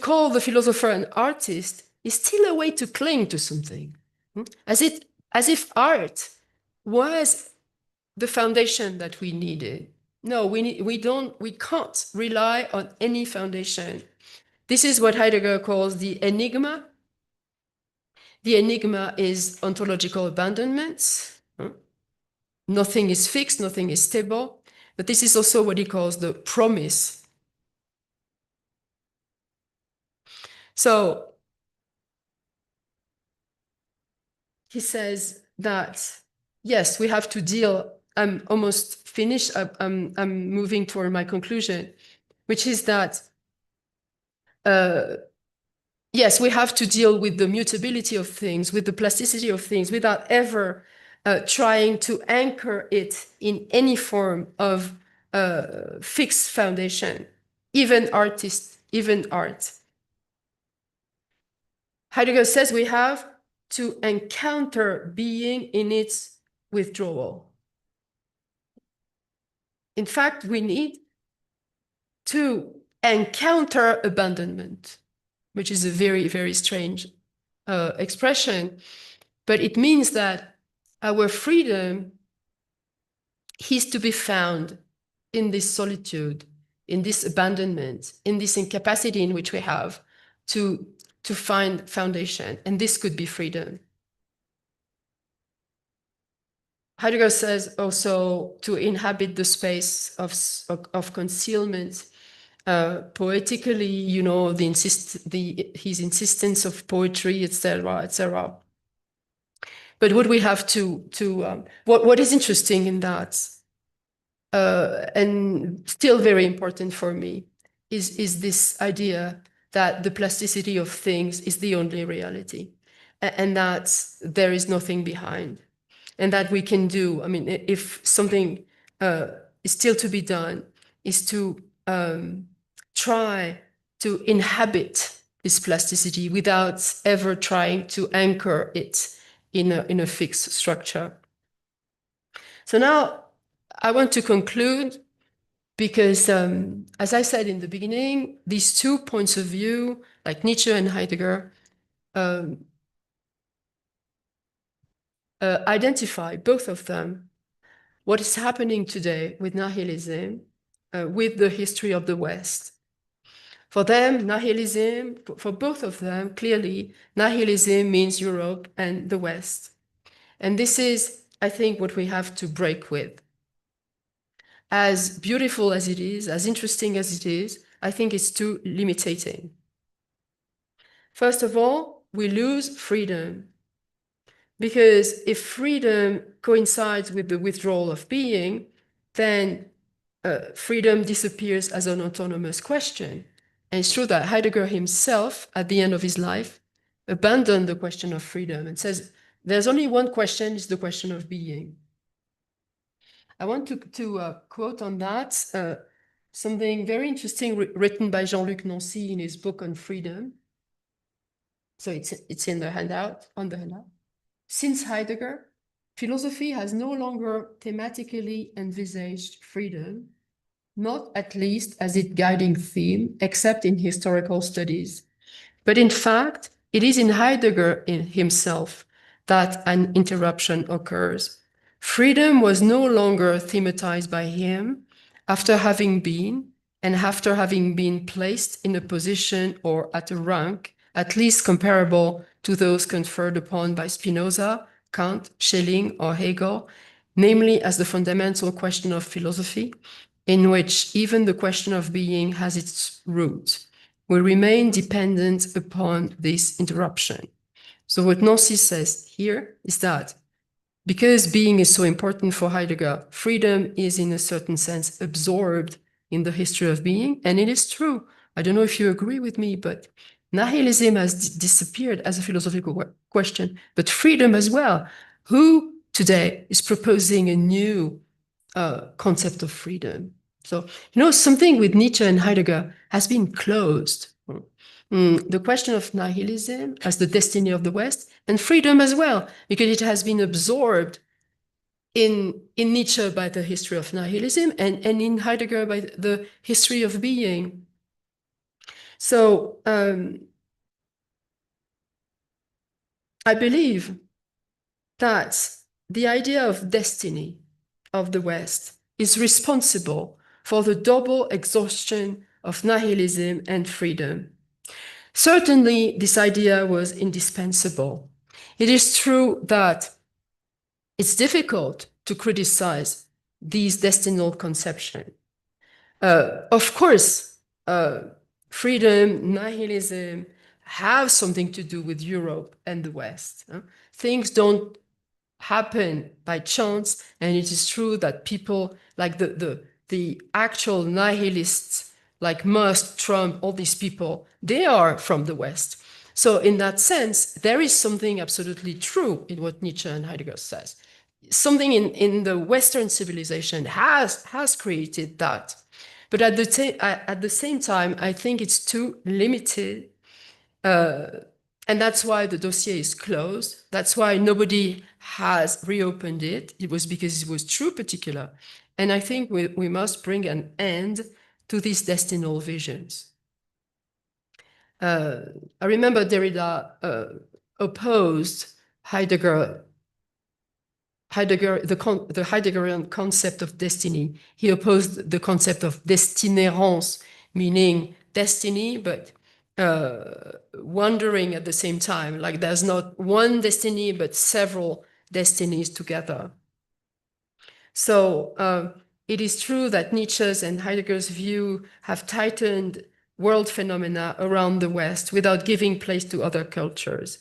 call the philosopher an artist is still a way to cling to something, as if art was the foundation that we needed. No, we can't rely on any foundation. This is what Heidegger calls the enigma. The enigma is ontological abandonment. Nothing is fixed, nothing is stable. But this is also what he calls the promise. So he says that, yes, we have to deal. I'm almost finished. I'm moving toward my conclusion, which is that, yes, we have to deal with the mutability of things, with the plasticity of things, without ever trying to anchor it in any form of fixed foundation, even art. Heidegger says we have to encounter being in its withdrawal. In fact, we need to encounter abandonment, which is a very, very strange expression, but it means that our freedom is to be found in this solitude, in this abandonment, in this incapacity in which we have to find foundation, and this could be freedom. Heidegger says also to inhabit the space of concealment. Poetically, you know, his insistence of poetry, etc., etc. But what we have what is interesting in that, and still very important for me, is this idea that the plasticity of things is the only reality, and that there is nothing behind, and that we can do. I mean, if something is still to be done, is to try to inhabit this plasticity without ever trying to anchor it in a fixed structure. So now I want to conclude because, as I said in the beginning, these 2 points of view, like Nietzsche and Heidegger, identify, both of them, what is happening today with nihilism, with the history of the West. For them, nihilism, for both of them, clearly, nihilism means Europe and the West. And this is, I think, what we have to break with. As beautiful as it is, as interesting as it is, I think it's too limiting. First of all, we lose freedom. Because if freedom coincides with the withdrawal of being, then freedom disappears as an autonomous question. And it's true that Heidegger himself, at the end of his life, abandoned the question of freedom and says, there's only one question, it's the question of being. I want to quote on that something very interesting written by Jean-Luc Nancy in his book on freedom. So it's in the handout, on the handout. Since Heidegger, philosophy has no longer thematically envisaged freedom, not at least as its guiding theme, except in historical studies. But in fact, it is in Heidegger himself that an interruption occurs. Freedom was no longer thematized by him after having been placed in a position or at a rank at least comparable to those conferred upon by Spinoza, Kant, Schelling, or Hegel, namely as the fundamental question of philosophy, in which even the question of being has its roots, will remain dependent upon this interruption. So what Nancy says here is that because being is so important for Heidegger, freedom is in a certain sense absorbed in the history of being, and it is true. I don't know if you agree with me, but nihilism has disappeared as a philosophical question, but freedom as well. Who today is proposing a new concept of freedom? So, you know, something with Nietzsche and Heidegger has been closed. The question of nihilism as the destiny of the West, and freedom as well, because it has been absorbed in Nietzsche by the history of nihilism and in Heidegger by the history of being. So I believe that the idea of destiny of the West is responsible for the double exhaustion of nihilism and freedom. Certainly, this idea was indispensable. It is true that it's difficult to criticize these destinal conceptions. Of course, freedom, nihilism have something to do with Europe and the West. Things don't happen by chance, and it is true that people like the actual nihilists like Musk, Trump, all these people, they are from the West. So in that sense, there is something absolutely true in what Nietzsche and Heidegger says. something in the Western civilization has created that. But at the same time, I think it's too limited. And that's why the dossier is closed. That's why nobody has reopened it. It was because it was too particular. And I think we must bring an end to these destinal visions. I remember Derrida opposed the Heideggerian concept of destiny. He opposed the concept of destinérance, meaning destiny, but wandering at the same time. Like there's not one destiny, but several destinies together. So it is true that Nietzsche's and Heidegger's view have tightened world phenomena around the West without giving place to other cultures.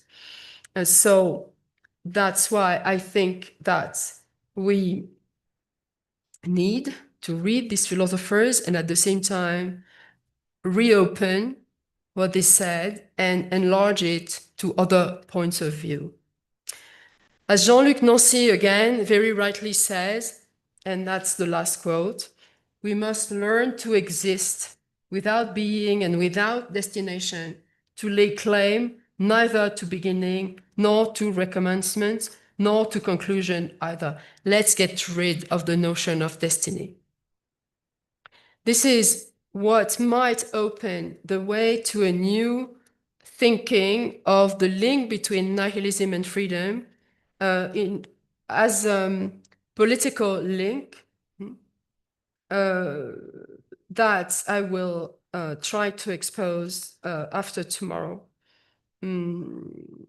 And so that's why I think that we need to read these philosophers and at the same time reopen what they said and enlarge it to other points of view. As Jean-Luc Nancy again very rightly says, and that's the last quote, we must learn to exist without being and without destination, to lay claim neither to beginning nor to recommencement nor to conclusion either. Let's get rid of the notion of destiny. This is what might open the way to a new thinking of the link between nihilism and freedom as a political link that I will try to expose after tomorrow and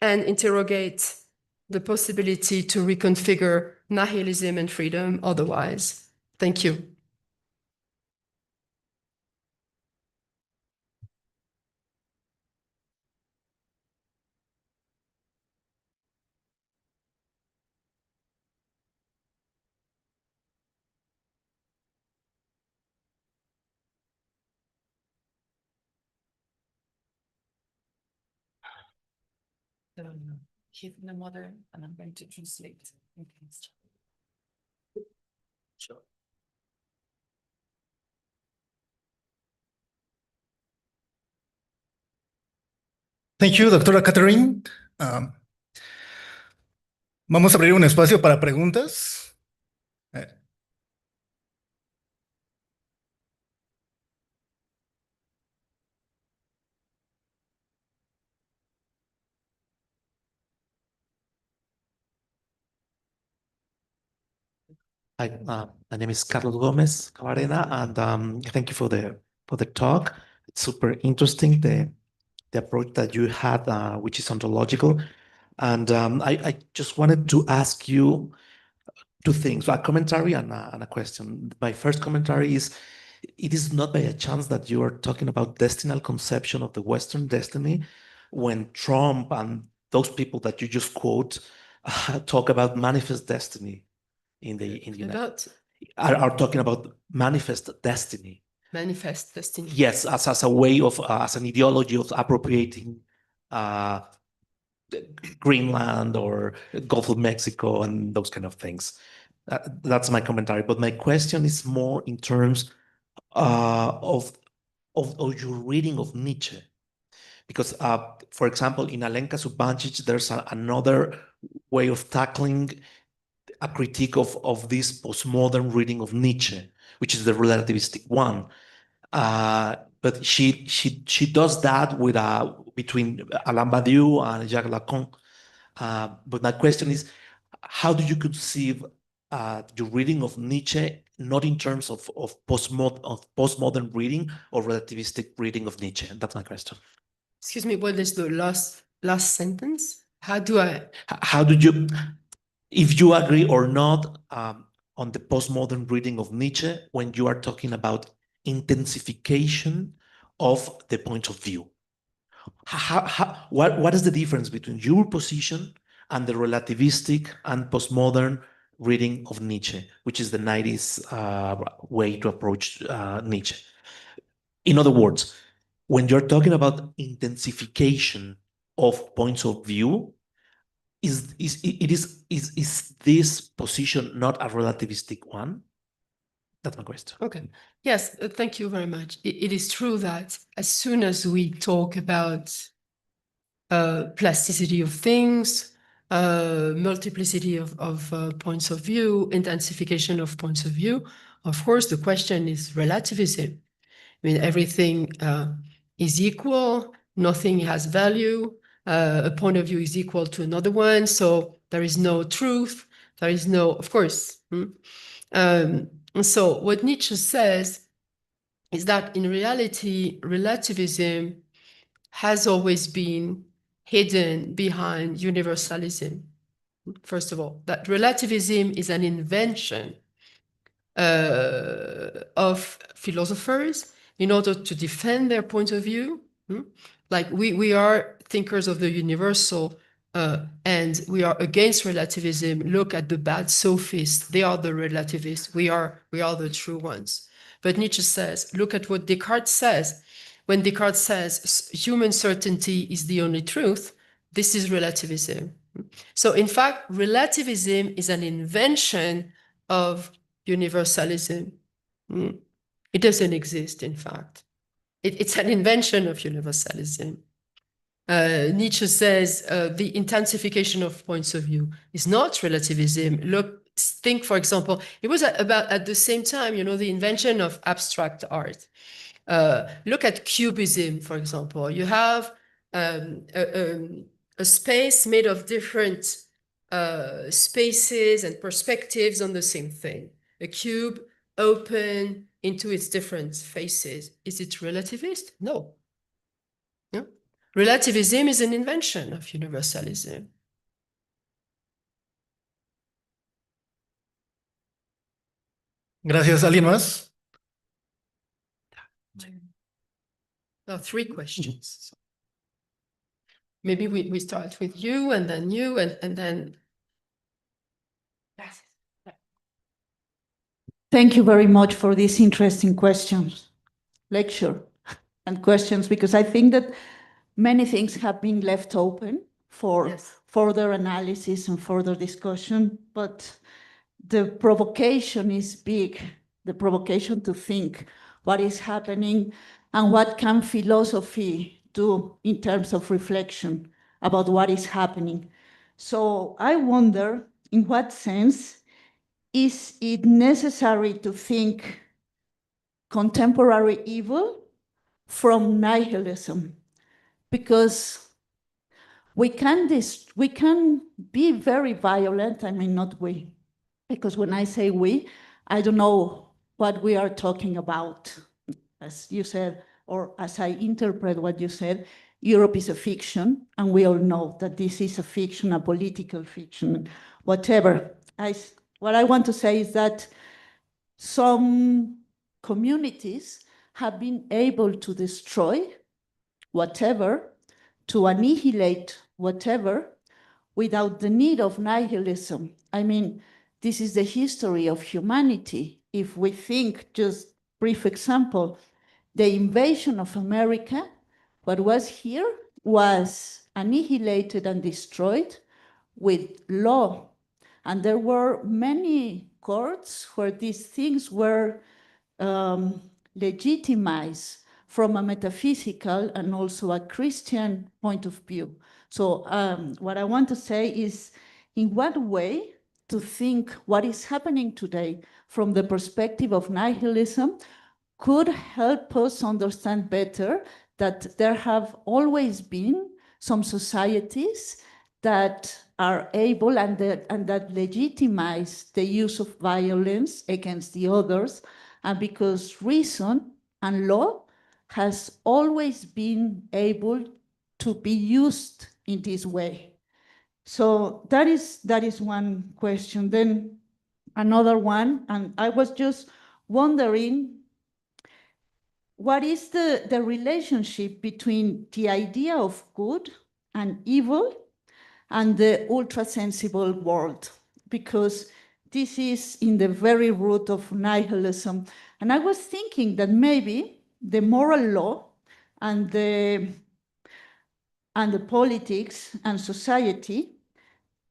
interrogate the possibility to reconfigure nihilism and freedom otherwise. Thank you. He's the mother, and I'm going to translate. Sure. Thank you, doctora Catherine. Vamos a abrir un espacio para preguntas. Hi, my name is Carlos Gomez Camarena, and thank you for the talk. It's super interesting, the approach that you had, which is ontological. And I just wanted to ask you two things, a commentary and a question. My first commentary is, it is not by a chance that you are talking about destinal conception of the Western destiny when Trump and those people that you just quote talk about manifest destiny in the are talking about manifest destiny. Manifest destiny. Yes, as a way of as an ideology of appropriating Greenland or Gulf of Mexico and those kind of things. That's my commentary. But my question is more in terms of your reading of Nietzsche. Because, for example, in Alenka Subancic, there's another way of tackling a critique of this postmodern reading of Nietzsche, which is the relativistic one. But she does that with between Alain Badiou and Jacques Lacan. But my question is, how do you conceive your reading of Nietzsche, not in terms of postmodern reading or relativistic reading of Nietzsche? That's my question. Excuse me, what is the last sentence? How do you, if you agree or not on the postmodern reading of Nietzsche when you are talking about intensification of the point of view? What is the difference between your position and the relativistic and postmodern reading of Nietzsche, which is the 90s way to approach Nietzsche? In other words, when you're talking about intensification of points of view, is this position not a relativistic one? That's my question. Okay. Yes, thank you very much. It is true that as soon as we talk about plasticity of things, multiplicity of points of view, intensification of points of view, of course, the question is relativism. I mean, everything is equal, nothing has value, a point of view is equal to another one, so there is no truth, there is no, of course. So what Nietzsche says is that in reality, relativism has always been hidden behind universalism. First of all, that relativism is an invention of philosophers in order to defend their point of view. Like we are thinkers of the universal, and we are against relativism. Look at the bad sophists. They are the relativists. We are the true ones. But Nietzsche says, look at what Descartes says. When Descartes says human certainty is the only truth, this is relativism. So in fact, relativism is an invention of universalism. It doesn't exist, in fact. It's an invention of universalism. Nietzsche says the intensification of points of view is not relativism. Think, for example, it was about at the same time, the invention of abstract art. Look at Cubism, for example. You have a space made of different spaces and perspectives on the same thing. A cube open into its different faces. Is it relativist? No. No. Relativism is an invention of universalism. Gracias. ¿Alguien más? There are 3 questions. Maybe we start with you and then you and then. Thank you very much for these interesting lecture and questions, because I think that many things have been left open for further analysis and further discussion, but the provocation is big, the provocation to think what is happening and what can philosophy do in terms of reflection about what is happening. So I wonder, in what sense is it necessary to think contemporary evil from nihilism? Because we can be very violent, I mean, not we, because when I say we, I don't know what we are talking about. As you said, or as I interpret what you said, Europe is a fiction, and we all know that this is a fiction, a political fiction, whatever. What I want to say is that some communities have been able to destroy whatever, to annihilate whatever, without the need of nihilism. I mean, this is the history of humanity. If we think, just brief example, the invasion of America, what was here was annihilated and destroyed with law. And there were many courts where these things were legitimized from a metaphysical and also a Christian point of view. So what I want to say is, in what way to think what is happening today from the perspective of nihilism could help us understand better that there have always been some societies that are able and that legitimize the use of violence against the others, and because reason and law has always been able to be used in this way. So that is one question. Then another one, and I was just wondering, what is the relationship between the idea of good and evil and the ultra-sensible world? Because this is in the very root of nihilism. And I was thinking that maybe the moral law and the politics and society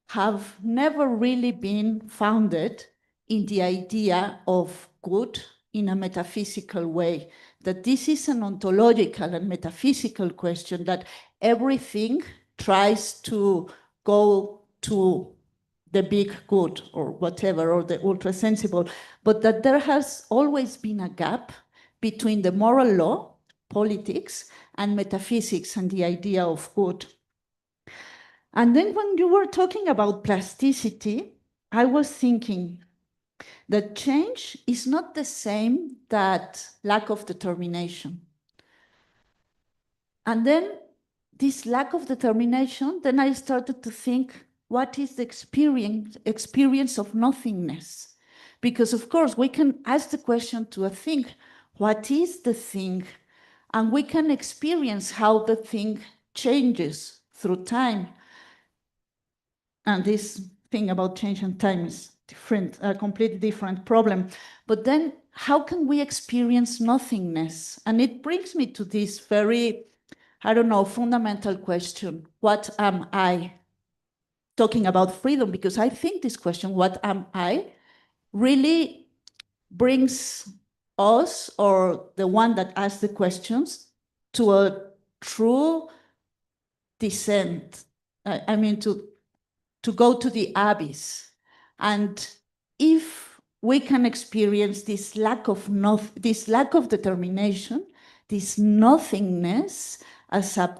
have never really been founded in the idea of good in a metaphysical way, that this is an ontological and metaphysical question, that everything tries to go to the big good or whatever, or the ultra-sensible, but that there has always been a gap between the moral law, politics, and metaphysics and the idea of good. And then when you were talking about plasticity, I was thinking that change is not the same that lack of determination. And then this lack of determination, then I started to think, what is the experience of nothingness? Because of course we can ask the question to a thing, what is the thing? And we can experience how the thing changes through time. And this thing about change and time is different, a completely different problem. But then how can we experience nothingness? And it brings me to this very, I don't know, fundamental question. What am I? Talking about freedom, because I think this question, what am I, really brings us, or the one that asks the questions, to a true descent. I mean, to go to the abyss. And if we can experience this lack of determination, this nothingness as a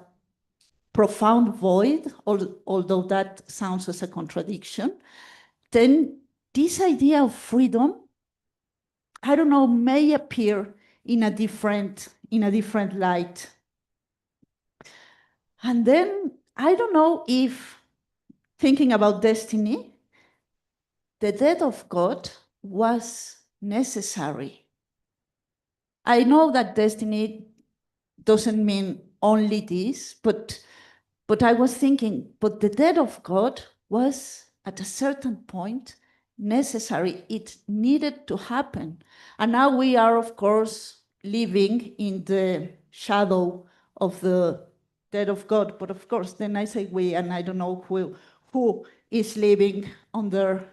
profound void, although that sounds as a contradiction, then this idea of freedom, I don't know, may appear in a different light. And then I don't know if, thinking about destiny, the death of God was necessary. I know that destiny doesn't mean only this, but I was thinking, but the death of God was at a certain point necessary. It needed to happen. And now we are, of course, living in the shadow of the death of God. But of course, then I say we, and I don't know who is living under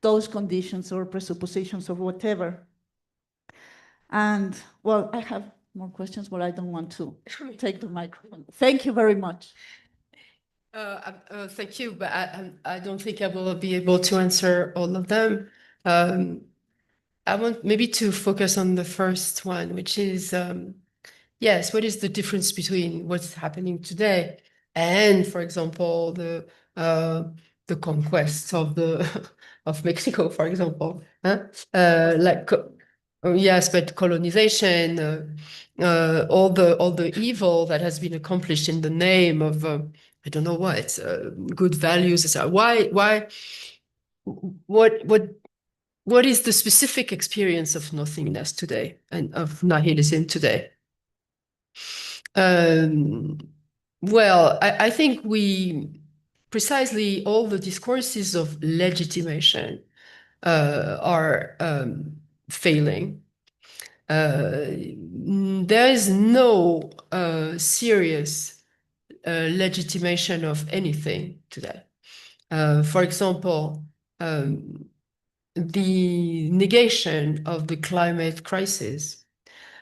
those conditions or presuppositions or whatever. And well, I have more questions, but I don't want to take the microphone. Thank you very much. Thank you, but I don't think I will be able to answer all of them. I want maybe to focus on the first one, which is, yes, what is the difference between what's happening today and, for example, the conquest of of Mexico, for example, yes, but colonization, all the evil that has been accomplished in the name of I don't know what, good values, etc. Why? What is the specific experience of nothingness today and of nihilism today? Well, I think precisely all the discourses of legitimation are failing. There is no serious legitimation of anything today. For example, the negation of the climate crisis,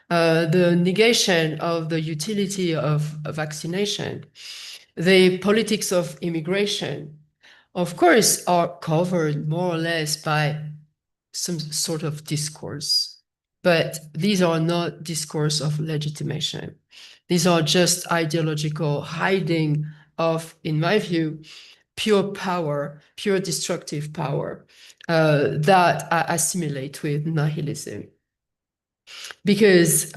the negation of the utility of vaccination, the politics of immigration, of course, are covered more or less by some sort of discourse. But these are not discourse of legitimation. These are just ideological hiding of, in my view, pure power, pure destructive power that I assimilate with nihilism. Because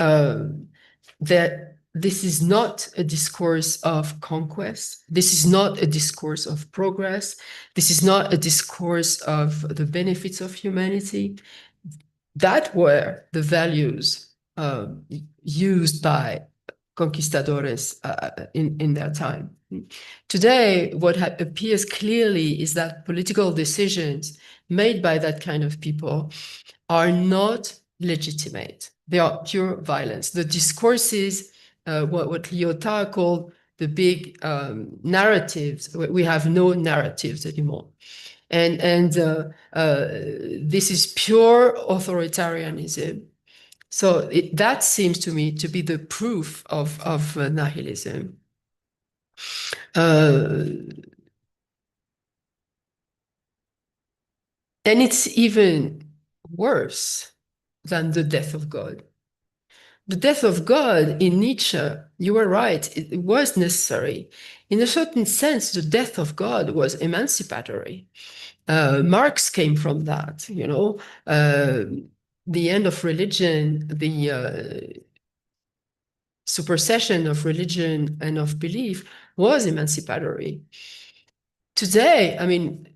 this is not a discourse of conquest. This is not a discourse of progress. This is not a discourse of the benefits of humanity. That were the values used by conquistadores in their time. Today, what appears clearly is that political decisions made by that kind of people are not legitimate. They are pure violence. The discourses, what Lyotard called big narratives. We have no narratives anymore. And this is pure authoritarianism. So that seems to me to be the proof of nihilism. And it's even worse than the death of God. The death of God in Nietzsche, you were right, it was necessary. In a certain sense, the death of God was emancipatory. Marx came from that, you know, the end of religion, the supersession of religion and of belief was emancipatory. Today, I mean,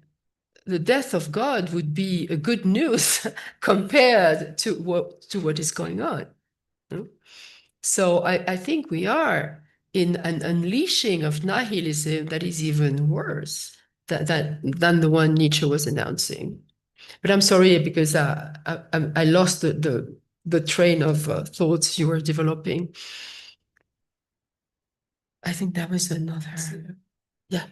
the death of God would be a good news compared to what is going on. You know? So I think we are in an unleashing of nihilism that is even worse than the one Nietzsche was announcing. But I'm sorry because I lost the train of thoughts you were developing. I think that was another. Yeah.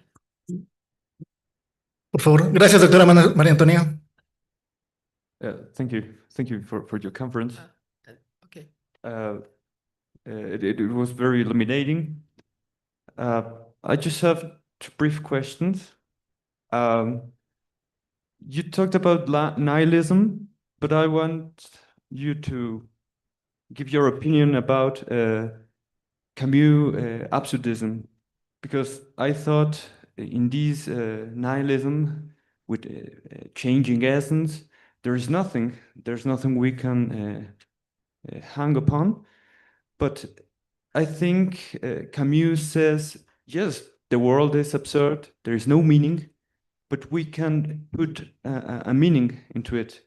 Por favor. Gracias, doctora María Antonia. Thank you. Thank you for your conference. Okay. It was very illuminating. I just have two brief questions. You talked about nihilism, but I want you to give your opinion about Camus' absurdism, because I thought in this nihilism with changing essence, there's nothing we can hang upon. But I think Camus says, yes, the world is absurd, there is no meaning, but we can put a meaning into it.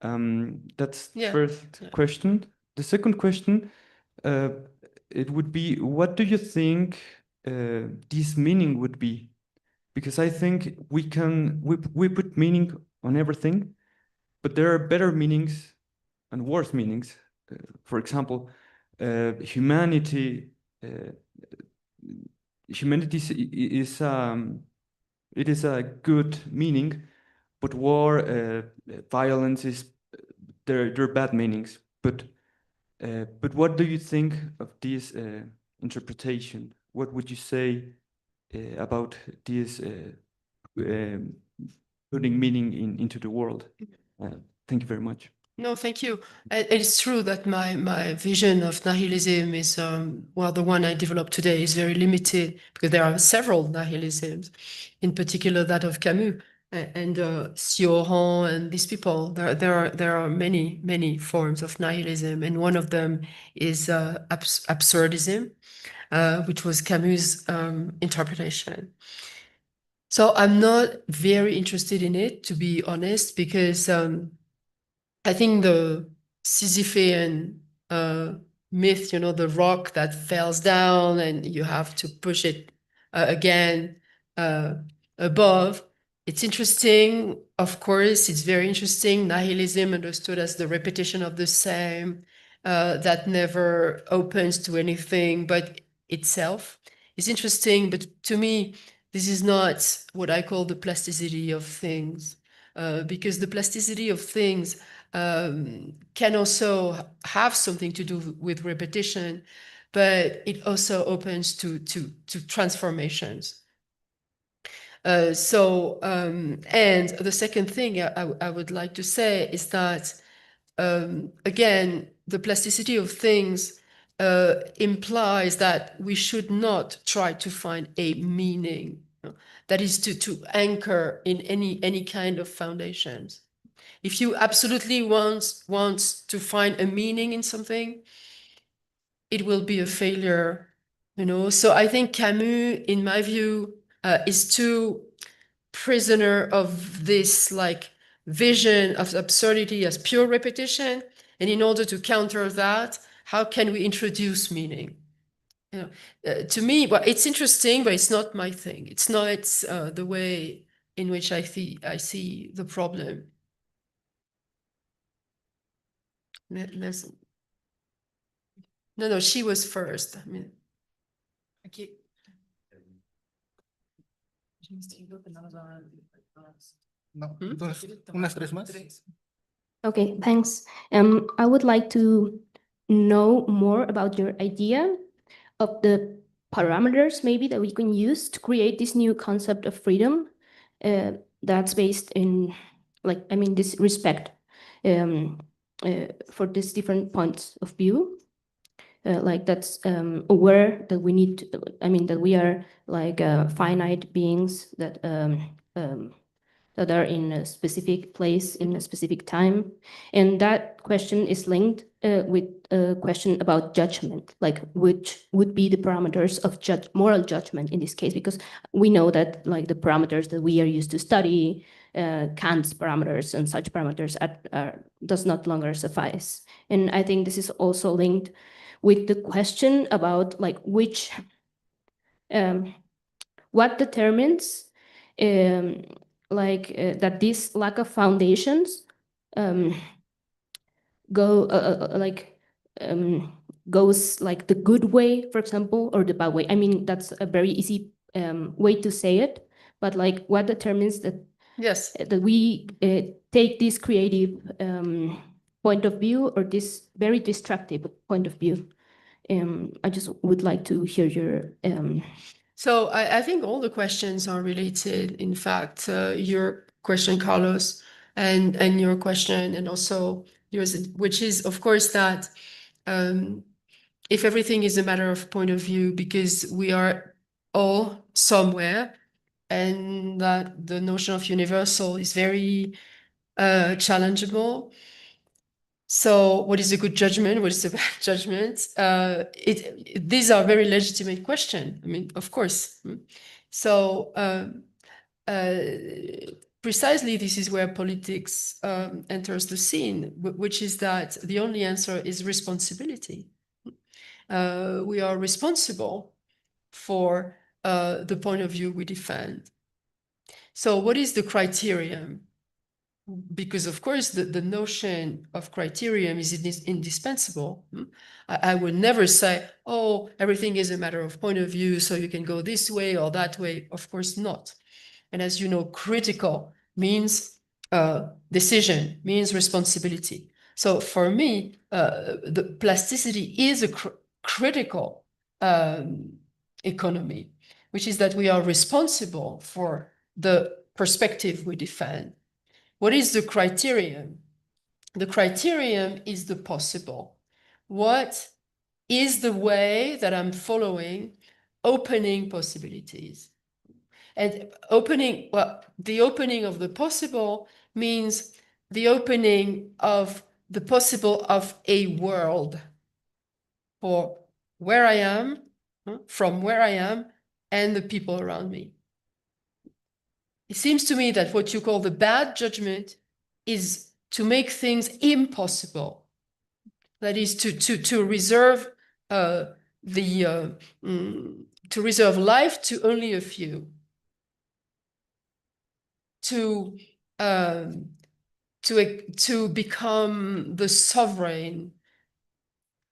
That's the first question. The second question, it would be, what do you think this meaning would be? Because I think we put meaning on everything, but there are better meanings and worse meanings. For example, humanity is it is a good meaning, but war, violence is they're bad meanings. But what do you think of this interpretation? What would you say about this putting meaning into the world? Thank you very much. No, thank you. It's true that my vision of nihilism is, well, the one I developed today is very limited because there are several nihilisms, in particular that of Camus and Sioran and these people. There are many forms of nihilism, and one of them is absurdism, which was Camus' interpretation. So I'm not very interested in it, to be honest, because I think the Sisyphean myth, you know, the rock that falls down and you have to push it again above. It's interesting, of course, it's very interesting. Nihilism understood as the repetition of the same that never opens to anything but itself. It's interesting, but to me, this is not what I call the plasticity of things, because the plasticity of things can also have something to do with repetition, but it also opens to transformations. And the second thing I would like to say is that, again, the plasticity of things implies that we should not try to find a meaning, you know, that is to anchor in any kind of foundations. If you absolutely want to find a meaning in something, it will be a failure, you know. So I think Camus, in my view, is too prisoner of this like vision of absurdity as pure repetition. And in order to counter that, how can we introduce meaning? You know, to me, well, it's interesting, but it's not my thing. It's not the way in which I see the problem. No, she was first. I mean, Aquí. No, entonces, unas tres más. Okay, thanks. I would like to know more about your idea of the parameters maybe that we can use to create this new concept of freedom that's based in, like, I mean, this respect for these different points of view. Like that's aware that we need to, I mean, that we are like finite beings that that are in a specific place in a specific time. And that question is linked with a question about judgment, like which would be the parameters of moral judgment in this case, because we know that like the parameters that we are used to study, Kant's parameters and such parameters does not longer suffice. And I think this is also linked with the question about like which, what determines that this lack of foundations goes like the good way, for example, or the bad way. I mean, that's a very easy way to say it, but like what determines that that we take this creative point of view or this very destructive point of view. I just would like to hear your So I think all the questions are related. In fact, your question, Carlos, and your question, and also yours, which is, of course, that if everything is a matter of point of view, because we are all somewhere, and that the notion of universal is very challengeable. So what is a good judgment? What is a bad judgment? These are very legitimate questions. I mean, of course. So precisely this is where politics enters the scene, which is that the only answer is responsibility. We are responsible for the point of view we defend. So what is the criterion? Because of course the notion of criterion is indispensable. I would never say, oh, everything is a matter of point of view, so you can go this way or that way. Of course not. And as you know, critical means decision, means responsibility. So for me, the plasticity is a critical economy, which is that we are responsible for the perspective we defend. What is the criterion? The criterion is the possible. What is the way that I'm following, opening possibilities? And opening, well, the opening of the possible means the opening of the possible of a world for where I am, from where I am, and the people around me. It seems to me that what you call the bad judgment is to make things impossible. That is to reserve to reserve life to only a few. To become the sovereign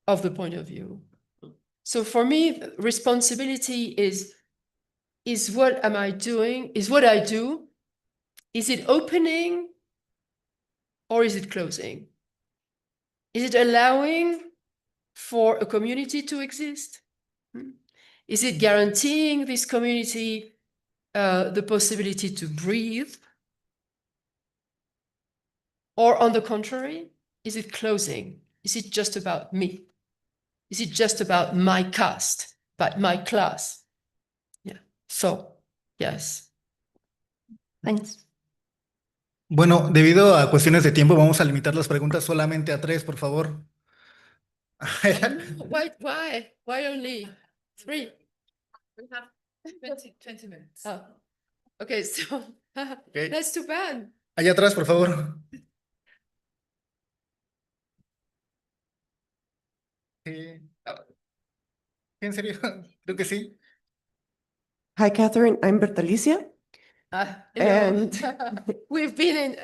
of the point of view. So for me, responsibility is what am I doing? Is what I do? Is it opening or is it closing? Is it allowing for a community to exist? Is it guaranteeing this community the possibility to breathe? Or on the contrary, is it closing? Is it just about me? Is it just about my caste, about my class? Yeah. So, yes. Thanks. Bueno, debido a cuestiones de tiempo, vamos a limitar las preguntas solamente a 3, por favor. Why only 3? We have 20 minutes. Oh. Okay, so Okay. That's too bad. Allá atrás, por favor. ¿En serio? Creo que sí. Hi, Catherine. I'm Bertalicia. And we've been in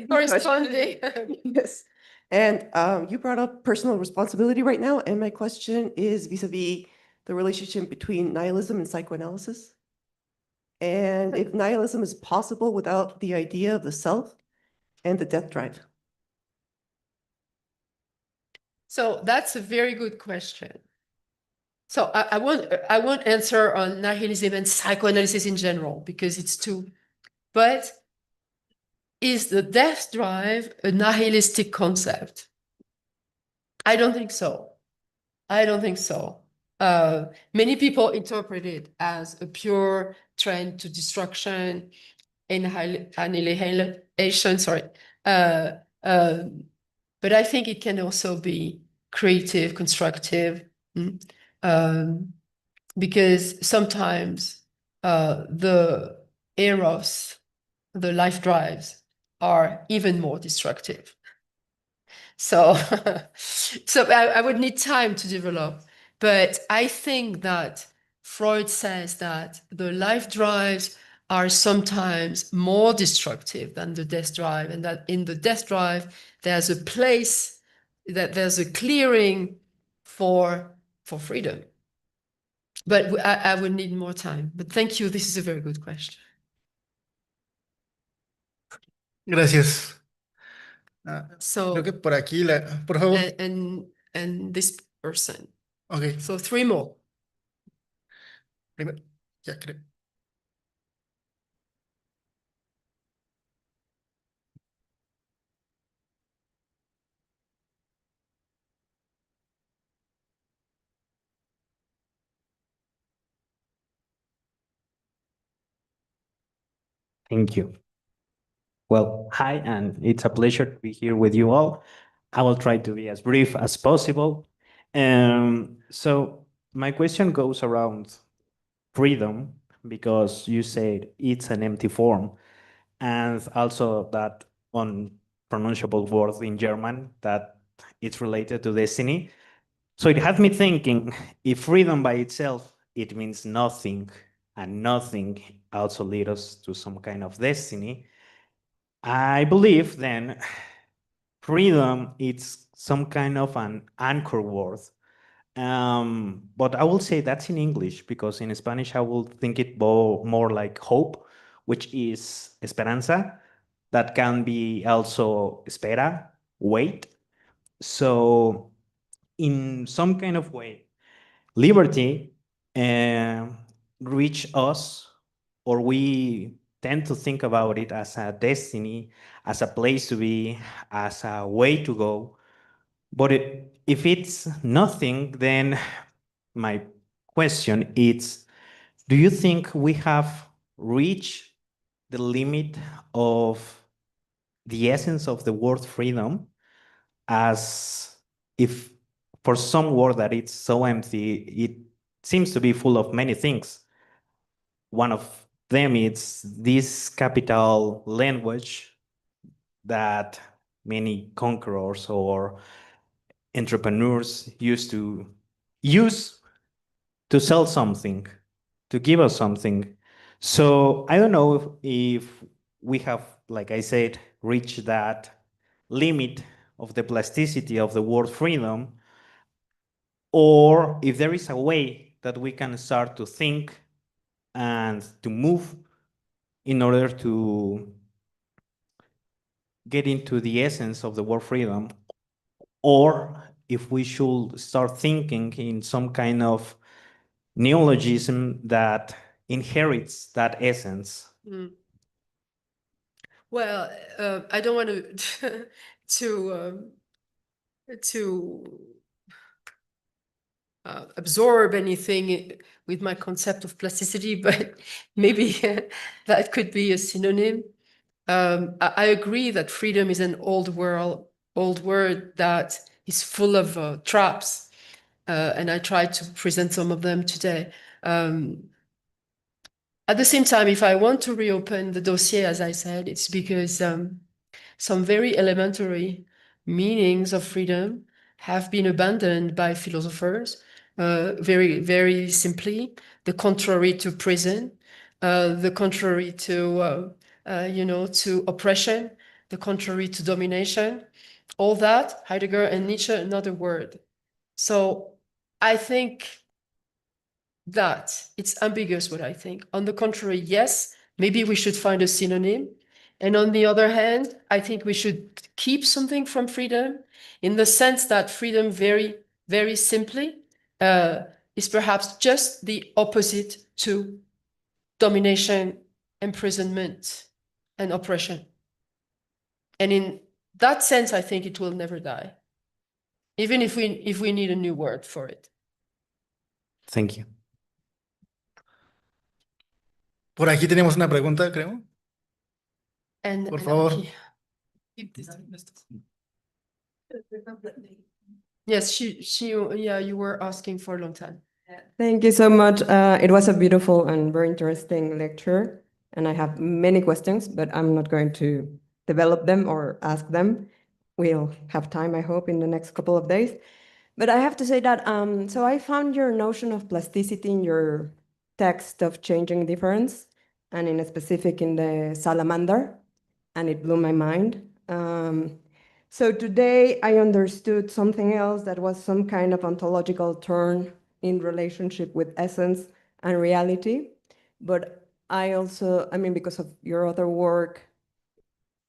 corresponding. Yes. And you brought up personal responsibility right now. And my question is vis-a-vis the relationship between nihilism and psychoanalysis, and if nihilism is possible without the idea of the self and the death drive. So that's a very good question. So I won't answer on nihilism and psychoanalysis in general because it's too, but is the death drive a nihilistic concept? I don't think so. I don't think so. Many people interpret it as a pure trend to destruction, annihilation, sorry. But I think it can also be creative, constructive, because sometimes the eros, the life drives, are even more destructive. So, I would need time to develop, but I think that Freud says that the life drives are sometimes more destructive than the death drive, and that in the death drive, there's a place, that there's a clearing for freedom. But I would need more time. But thank you. This is a very good question. Gracias. So, creo que por aquí, por favor. And this person. Okay. So 3 more. Ya creo. Thank you. Well, hi, and it's a pleasure to be here with you all. I will try to be as brief as possible. So my question goes around freedom, because you said it's an empty form, and also that unpronounceable word in German that it's related to destiny. So it had me thinking, if freedom by itself, it means nothing, and nothing also leads us to some kind of destiny, I believe then freedom is some kind of an anchor word. But I will say that's in English, because in Spanish I will think it more like hope, which is esperanza. That can be also espera, wait. So in some kind of way, liberty reach us, or we tend to think about it as a destiny, as a place to be, as a way to go. But if it's nothing, then my question is, do you think we have reached the limit of the essence of the word freedom, as if for some word that it's so empty, it seems to be full of many things? One of them is this capital language that many conquerors or entrepreneurs used to use to sell something, to give us something. So I don't know if we have, like I said, reached that limit of the plasticity of the word freedom, or if there is a way that we can start to think and to move in order to get into the essence of the word freedom, or if we should start thinking in some kind of neologism that inherits that essence. Well, I don't want to absorb anything with my concept of plasticity, but maybe that could be a synonym. I agree that freedom is an old word that is full of traps, and I tried to present some of them today. At the same time, if I want to reopen the dossier, as I said, it's because some very elementary meanings of freedom have been abandoned by philosophers. Very, very simply, the contrary to prison, the contrary to to oppression, the contrary to domination. All that, Heidegger and Nietzsche, another word. So I think that it's ambiguous what I think. On the contrary, yes, maybe we should find a synonym. And on the other hand, I think we should keep something from freedom in the sense that freedom very, very simply is perhaps just the opposite to domination, imprisonment, and oppression. And in that sense, I think it will never die, even if we need a new word for it. Thank you. Por aquí tenemos una pregunta, creo. Por favor. Yes, yeah, you were asking for a long time. Thank you so much. It was a beautiful and very interesting lecture, and I have many questions, but I'm not going to develop them or ask them. We'll have time, I hope, in the next couple of days. But I have to say that, so I found your notion of plasticity in your text of Changing Difference, and in specific in the Salamander, and it blew my mind. So today I understood something else that was some kind of ontological turn in relationship with essence and reality. But I also, I mean, because of your other work,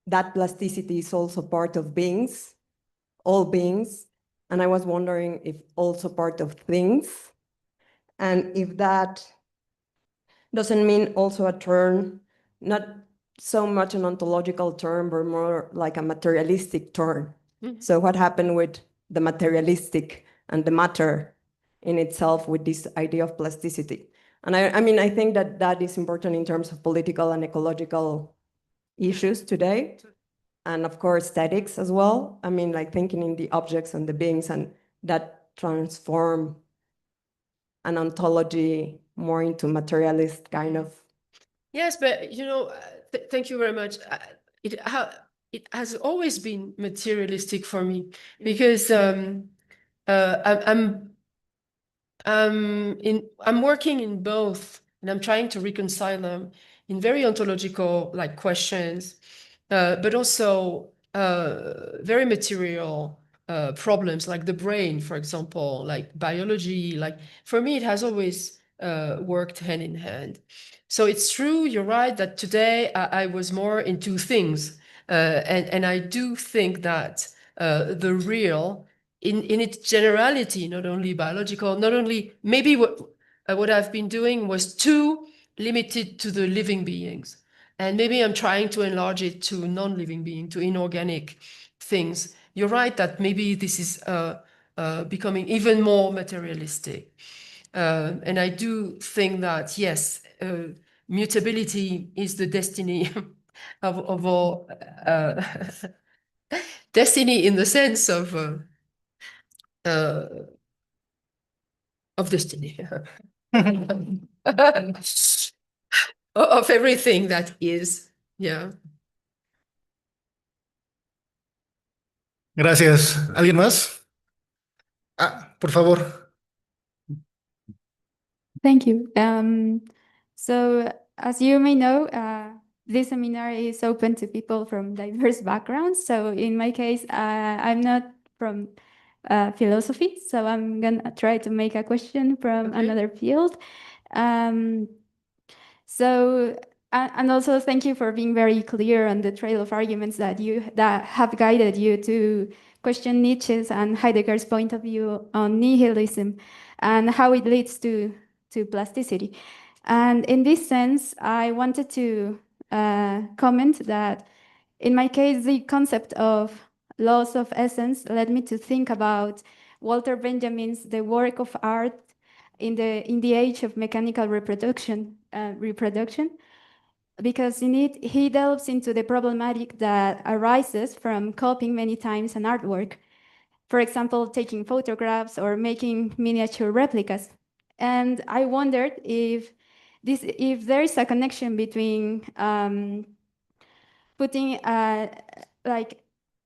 that plasticity is also part of beings, all beings. And I was wondering if also part of things, and if that doesn't mean also a turn, not so much an ontological term, but more like a materialistic turn. Mhm. So what happened with the materialistic and the matter in itself with this idea of plasticity? And I mean, I think that that is important in terms of political and ecological issues today. And of course, aesthetics as well. I mean, like thinking in the objects and the beings, and that transform an ontology more into materialist kind of. Yes, but you know, thank you very much. It has always been materialistic for me because I'm working in both, and I'm trying to reconcile them in very ontological like questions, but also very material problems like the brain, for example, like biology. Like for me, it has always worked hand in hand. So it's true, you're right, that today I was more into things. And I do think that the real, in its generality, not only biological, not only, maybe what I've been doing was too limited to the living beings. And maybe I'm trying to enlarge it to non-living being, to inorganic things. You're right that maybe this is becoming even more materialistic. And I do think that, yes, mutability is the destiny of all destiny in the sense of destiny of everything that is, yeah. Gracias. ¿Alguien más? Ah, por favor. Thank you. So as you may know, this seminar is open to people from diverse backgrounds. So in my case, I'm not from philosophy, so I'm gonna try to make a question from another field. And also thank you for being very clear on the trail of arguments that have guided you to question Nietzsche's and Heidegger's point of view on nihilism and how it leads to plasticity. And in this sense, I wanted to comment that in my case, the concept of loss of essence led me to think about Walter Benjamin's The Work of Art in the Age of Mechanical Reproduction, because in it, he delves into the problematic that arises from copying many times an artwork. For example, taking photographs or making miniature replicas. And I wondered if there is a connection between putting like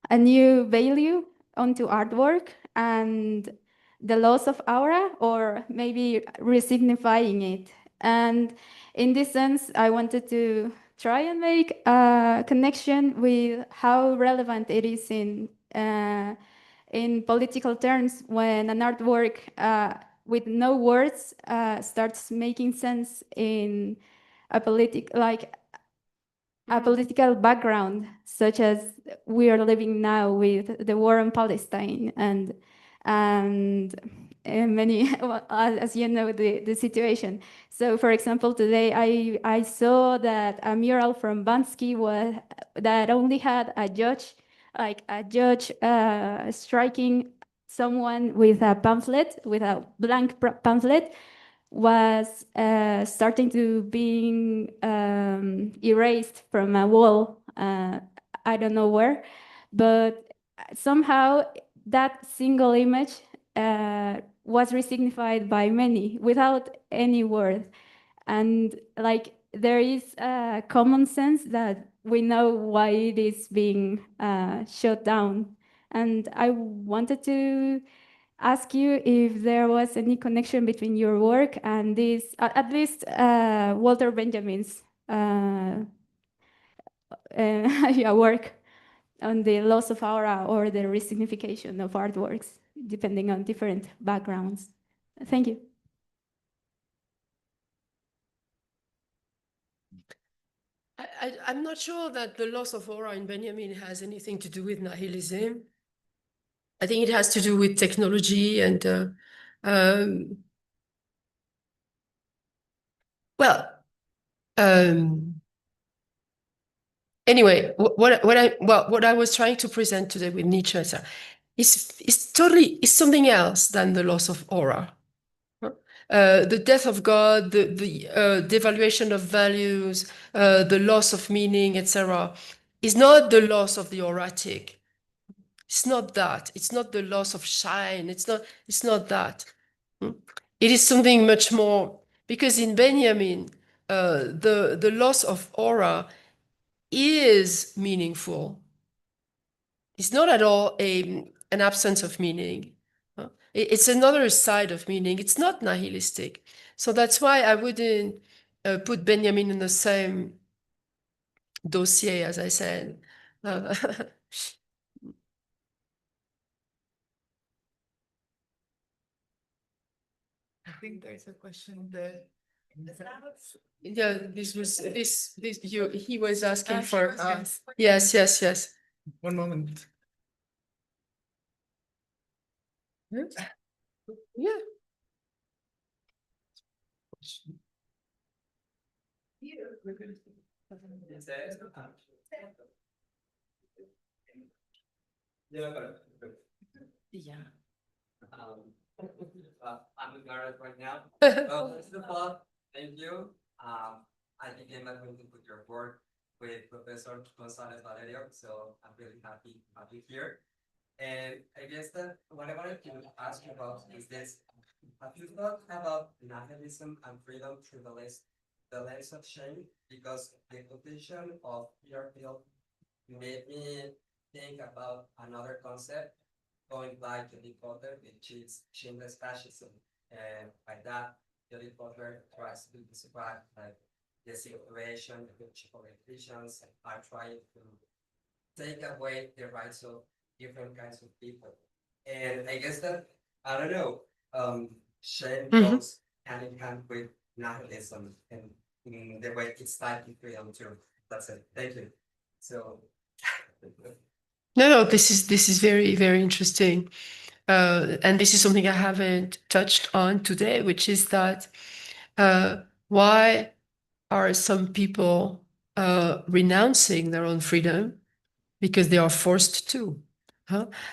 a new value onto artwork and the loss of aura, or maybe resignifying it. And in this sense, I wanted to try and make a connection with how relevant it is in political terms when an artwork with no words starts making sense in a political background, such as we are living now with the war in Palestine and many, well, as you know, the situation. So, for example, today I saw that a mural from Bansky that only had a judge, striking someone with a pamphlet, with a blank pamphlet, was starting to being erased from a wall. I don't know where, but somehow that single image was resignified by many without any word. And like there is a common sense that we know why it is being shut down. And I wanted to ask you if there was any connection between your work and this, at least Walter Benjamin's yeah, work on the loss of aura or the resignification of artworks, depending on different backgrounds. Thank you. I'm not sure that the loss of aura in Benjamin has anything to do with nihilism. I think it has to do with technology and anyway, what I was trying to present today with Nietzsche is something else than the loss of aura. The death of God, the devaluation of values, the loss of meaning, etc., is not the loss of the auratic. It's not that. It's not the loss of shine. It's not that. It is something much more, because in Benjamin, the loss of aura is meaningful. It's not at all an absence of meaning. It's another side of meaning. It's not nihilistic. So that's why I wouldn't put Benjamin in the same dossier, as I said. I think there's a question there. Yeah, he was asking for. Yes. One moment. Yeah. Yeah. I'm embarrassed right now. First of all, thank you. I became acquainted with your work with Professor González Valerio, so I'm really happy to have you here. And I guess that what I wanted to ask you about is this. Have you thought about nihilism and freedom through the lens of shame? Because the quotation of your field made me think about another concept going back to the Potter, which is shameless fascism. And by that, Jody Potter tries to describe like the situation in which politicians are trying to take away the rights of different kinds of people. And I guess that, I don't know, shame goes hand in hand with nihilism and in the way it's tied to freedom too. That's it. Thank you. So. No, this is very, very interesting. And this is something I haven't touched on today, which is that why are some people renouncing their own freedom? Because they are forced to.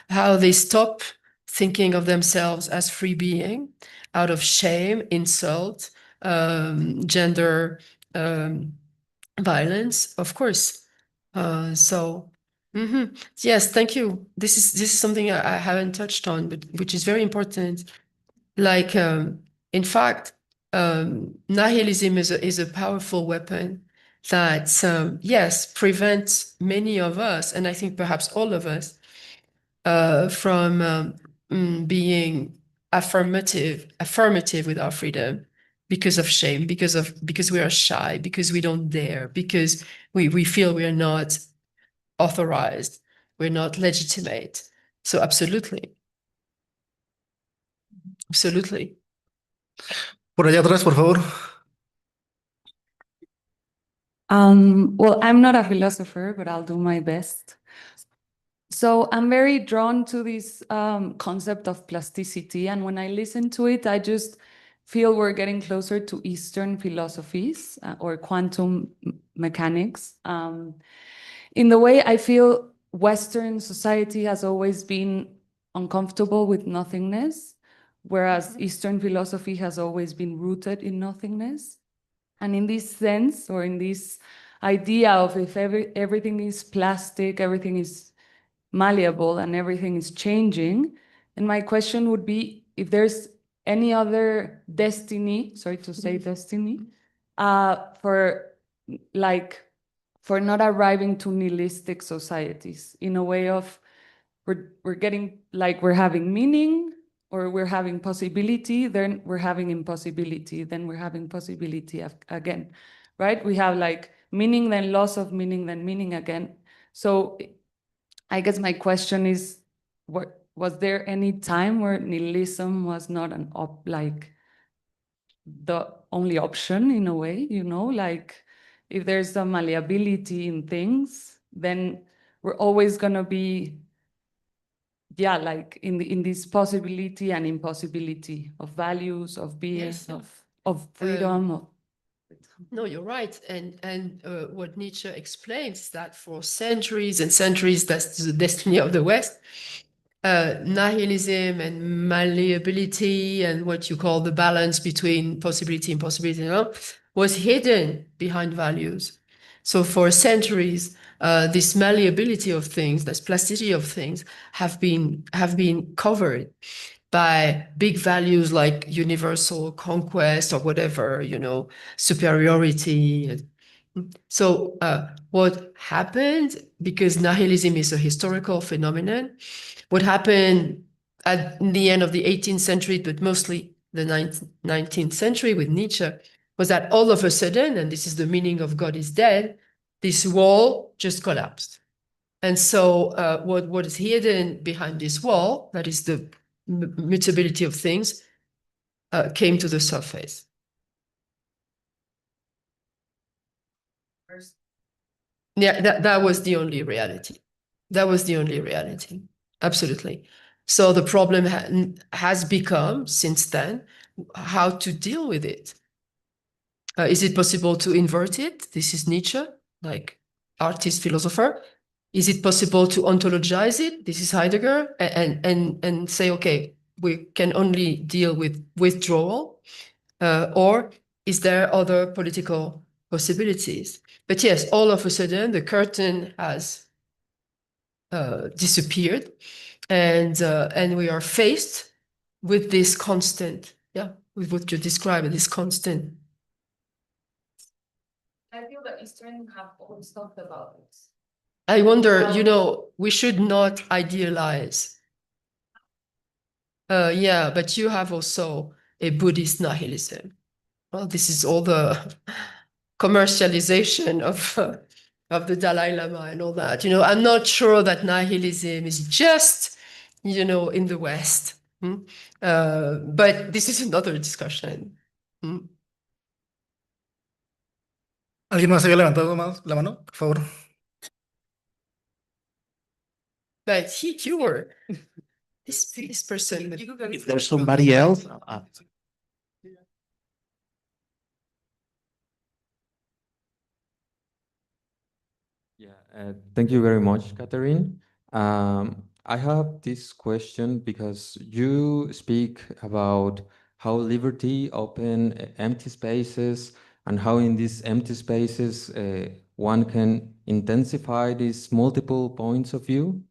How they stop thinking of themselves as free being out of shame, insult, gender violence, of course. Yes, thank you. This is something I haven't touched on, but which is very important. Like, in fact, nihilism is a powerful weapon that, yes, prevents many of us, and I think perhaps all of us, from being affirmative with our freedom because of shame, because we are shy, because we don't dare, because we feel we are not authorized, we're not legitimate. So absolutely. Por allá atrás, por favor. Well, I'm not a philosopher, but I'll do my best. So I'm very drawn to this concept of plasticity. And when I listen to it, I just feel we're getting closer to Eastern philosophies or quantum mechanics. In the way I feel Western society has always been uncomfortable with nothingness, whereas Eastern philosophy has always been rooted in nothingness. And in this sense, or in this idea of if everything is plastic, everything is malleable, and everything is changing, and my question would be if there's any other destiny, sorry to say destiny, for not arriving to nihilistic societies in a way of we're getting like we're having meaning, or we're having possibility, then we're having impossibility, then we're having possibility again, right? We have like meaning, then loss of meaning, then meaning again. So I guess my question is, was there any time where nihilism was not like the only option in a way, you know, like if there's a malleability in things, then we're always gonna be like in this possibility and impossibility of values, of being, Yes. of freedom. No, you're right. And what Nietzsche explains that for centuries and centuries, that's the destiny of the West. Nihilism and malleability and what you call the balance between possibility and impossibility, you know, was hidden behind values. So for centuries, this malleability of things, this plasticity of things, have been covered by big values like universal conquest or whatever, you know, superiority. So what happened, because nihilism is a historical phenomenon, what happened at the end of the 18th century, but mostly the 19th century with Nietzsche, was that all of a sudden, and this is the meaning of God is dead, this wall just collapsed. And so what is hidden behind this wall, that is the mutability of things, came to the surface. Yeah, that was the only reality. That was the only reality. Absolutely. So the problem has become, since then, how to deal with it. Is it possible to invert it? This is Nietzsche, like artist, philosopher. Is it possible to ontologize it? This is Heidegger, and say, okay, we can only deal with withdrawal, or is there other political possibilities? But yes, all of a sudden, the curtain has disappeared, and we are faced with this constant, with what you described, this constant. I feel that Eastern have always talked about it. I wonder, you know, we should not idealize. Yeah, but you have also a Buddhist nihilism. Well, this is all the commercialization of the Dalai Lama and all that. You know, I'm not sure that nihilism is just, you know, in the West. But this is another discussion. ¿Alguien más había levantado la mano? Por favor. But you were this person. If there's somebody else. Thank you very much, Catherine. I have this question because you speak about how liberty open empty spaces and how in these empty spaces one can intensify these multiple points of view.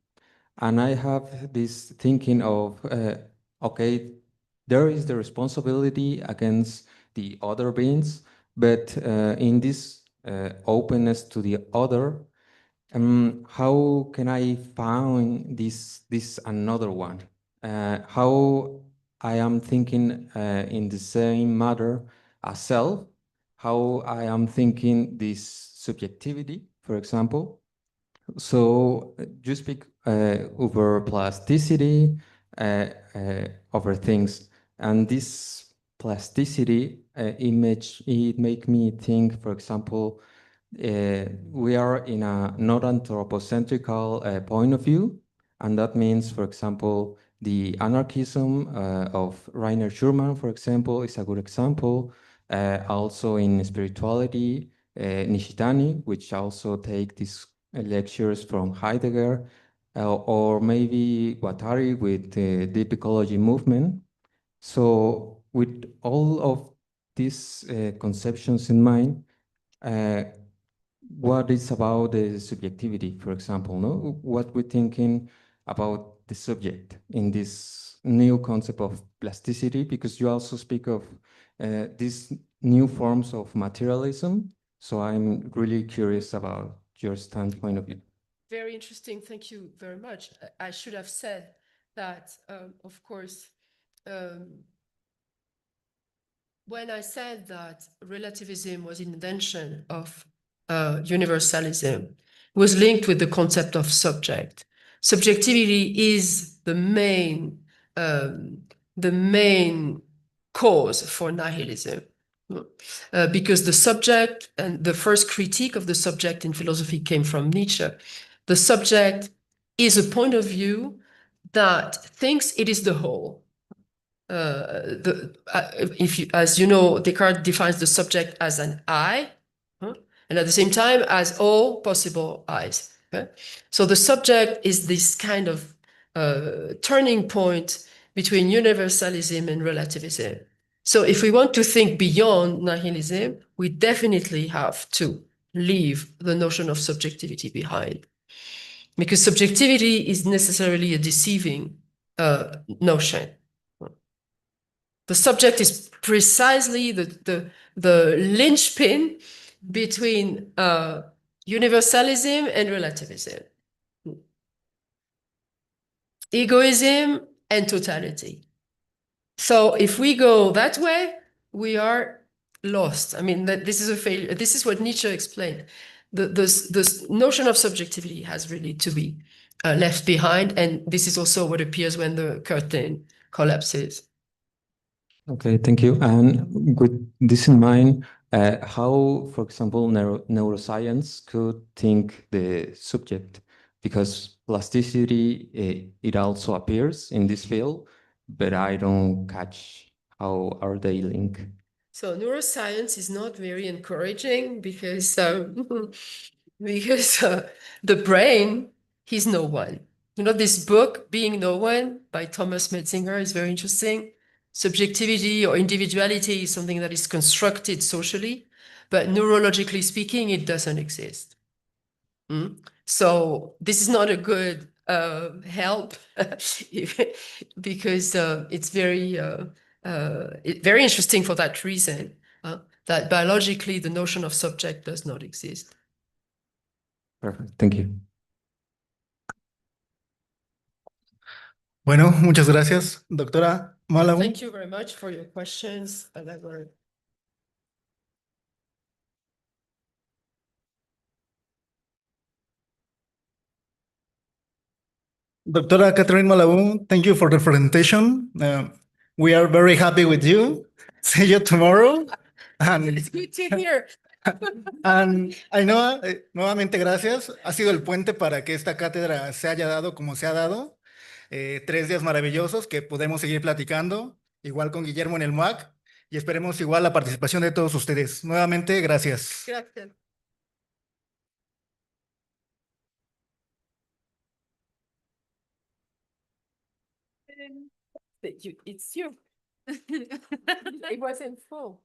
And I have this thinking of, okay, there is the responsibility against the other beings, but in this openness to the other, how can I find this another one? How I am thinking in the same matter as self, how I am thinking this subjectivity, for example. So you speak over plasticity, over things, and this plasticity, it make me think, for example, we are in a not anthropocentrical point of view, and that means, for example, the anarchism of Rainer Schurman, for example, is a good example. Also in spirituality, Nishitani, which also take these lectures from Heidegger, or maybe Guattari with the deep ecology movement. So with all of these conceptions in mind, what is about the subjectivity, for example, no? What we're thinking about the subject in this new concept of plasticity, because you also speak of these new forms of materialism. So I'm really curious about your standpoint of view. Very interesting. Thank you very much. I should have said that, of course, when I said that relativism was an invention of universalism, it was linked with the concept of subject. Subjectivity is the main cause for nihilism. Because the subject, and the first critique of the subject in philosophy came from Nietzsche. The subject is a point of view that thinks it is the whole. As you know, Descartes defines the subject as an I, and at the same time as all possible I's. So the subject is this kind of turning point between universalism and relativism. So if we want to think beyond nihilism, we definitely have to leave the notion of subjectivity behind. Because subjectivity is necessarily a deceiving notion. The subject is precisely the linchpin between universalism and relativism. Egoism and totality. So if we go that way, we are lost. I mean, this is a failure. This is what Nietzsche explained. The notion of subjectivity has really to be left behind. And this is also what appears when the curtain collapses. Okay, thank you. And with this in mind, how, for example, neuroscience could think the subject, because plasticity, it also appears in this field, but I don't catch how are they linked. So neuroscience is not very encouraging because the brain is no one. You know, this book, Being No One, by Thomas Metzinger, is very interesting. Subjectivity or individuality is something that is constructed socially, but neurologically speaking, it doesn't exist. So this is not a good help because it's very interesting for that reason, that biologically the notion of subject does not exist. Perfect, thank you. Bueno, muchas gracias, doctora Malabun. Thank you very much for your questions. Doctora Catherine Malabun, thank you for the presentation. We are very happy with you. See you tomorrow. It's good to hear. And Ainhoa, nuevamente gracias. Ha sido el puente para que esta cátedra se haya dado como se ha dado. 3 días maravillosos que podemos seguir platicando, igual con Guillermo en el MUAC, y esperemos igual la participación de todos ustedes. Nuevamente, gracias. Gracias. It's you. It wasn't full.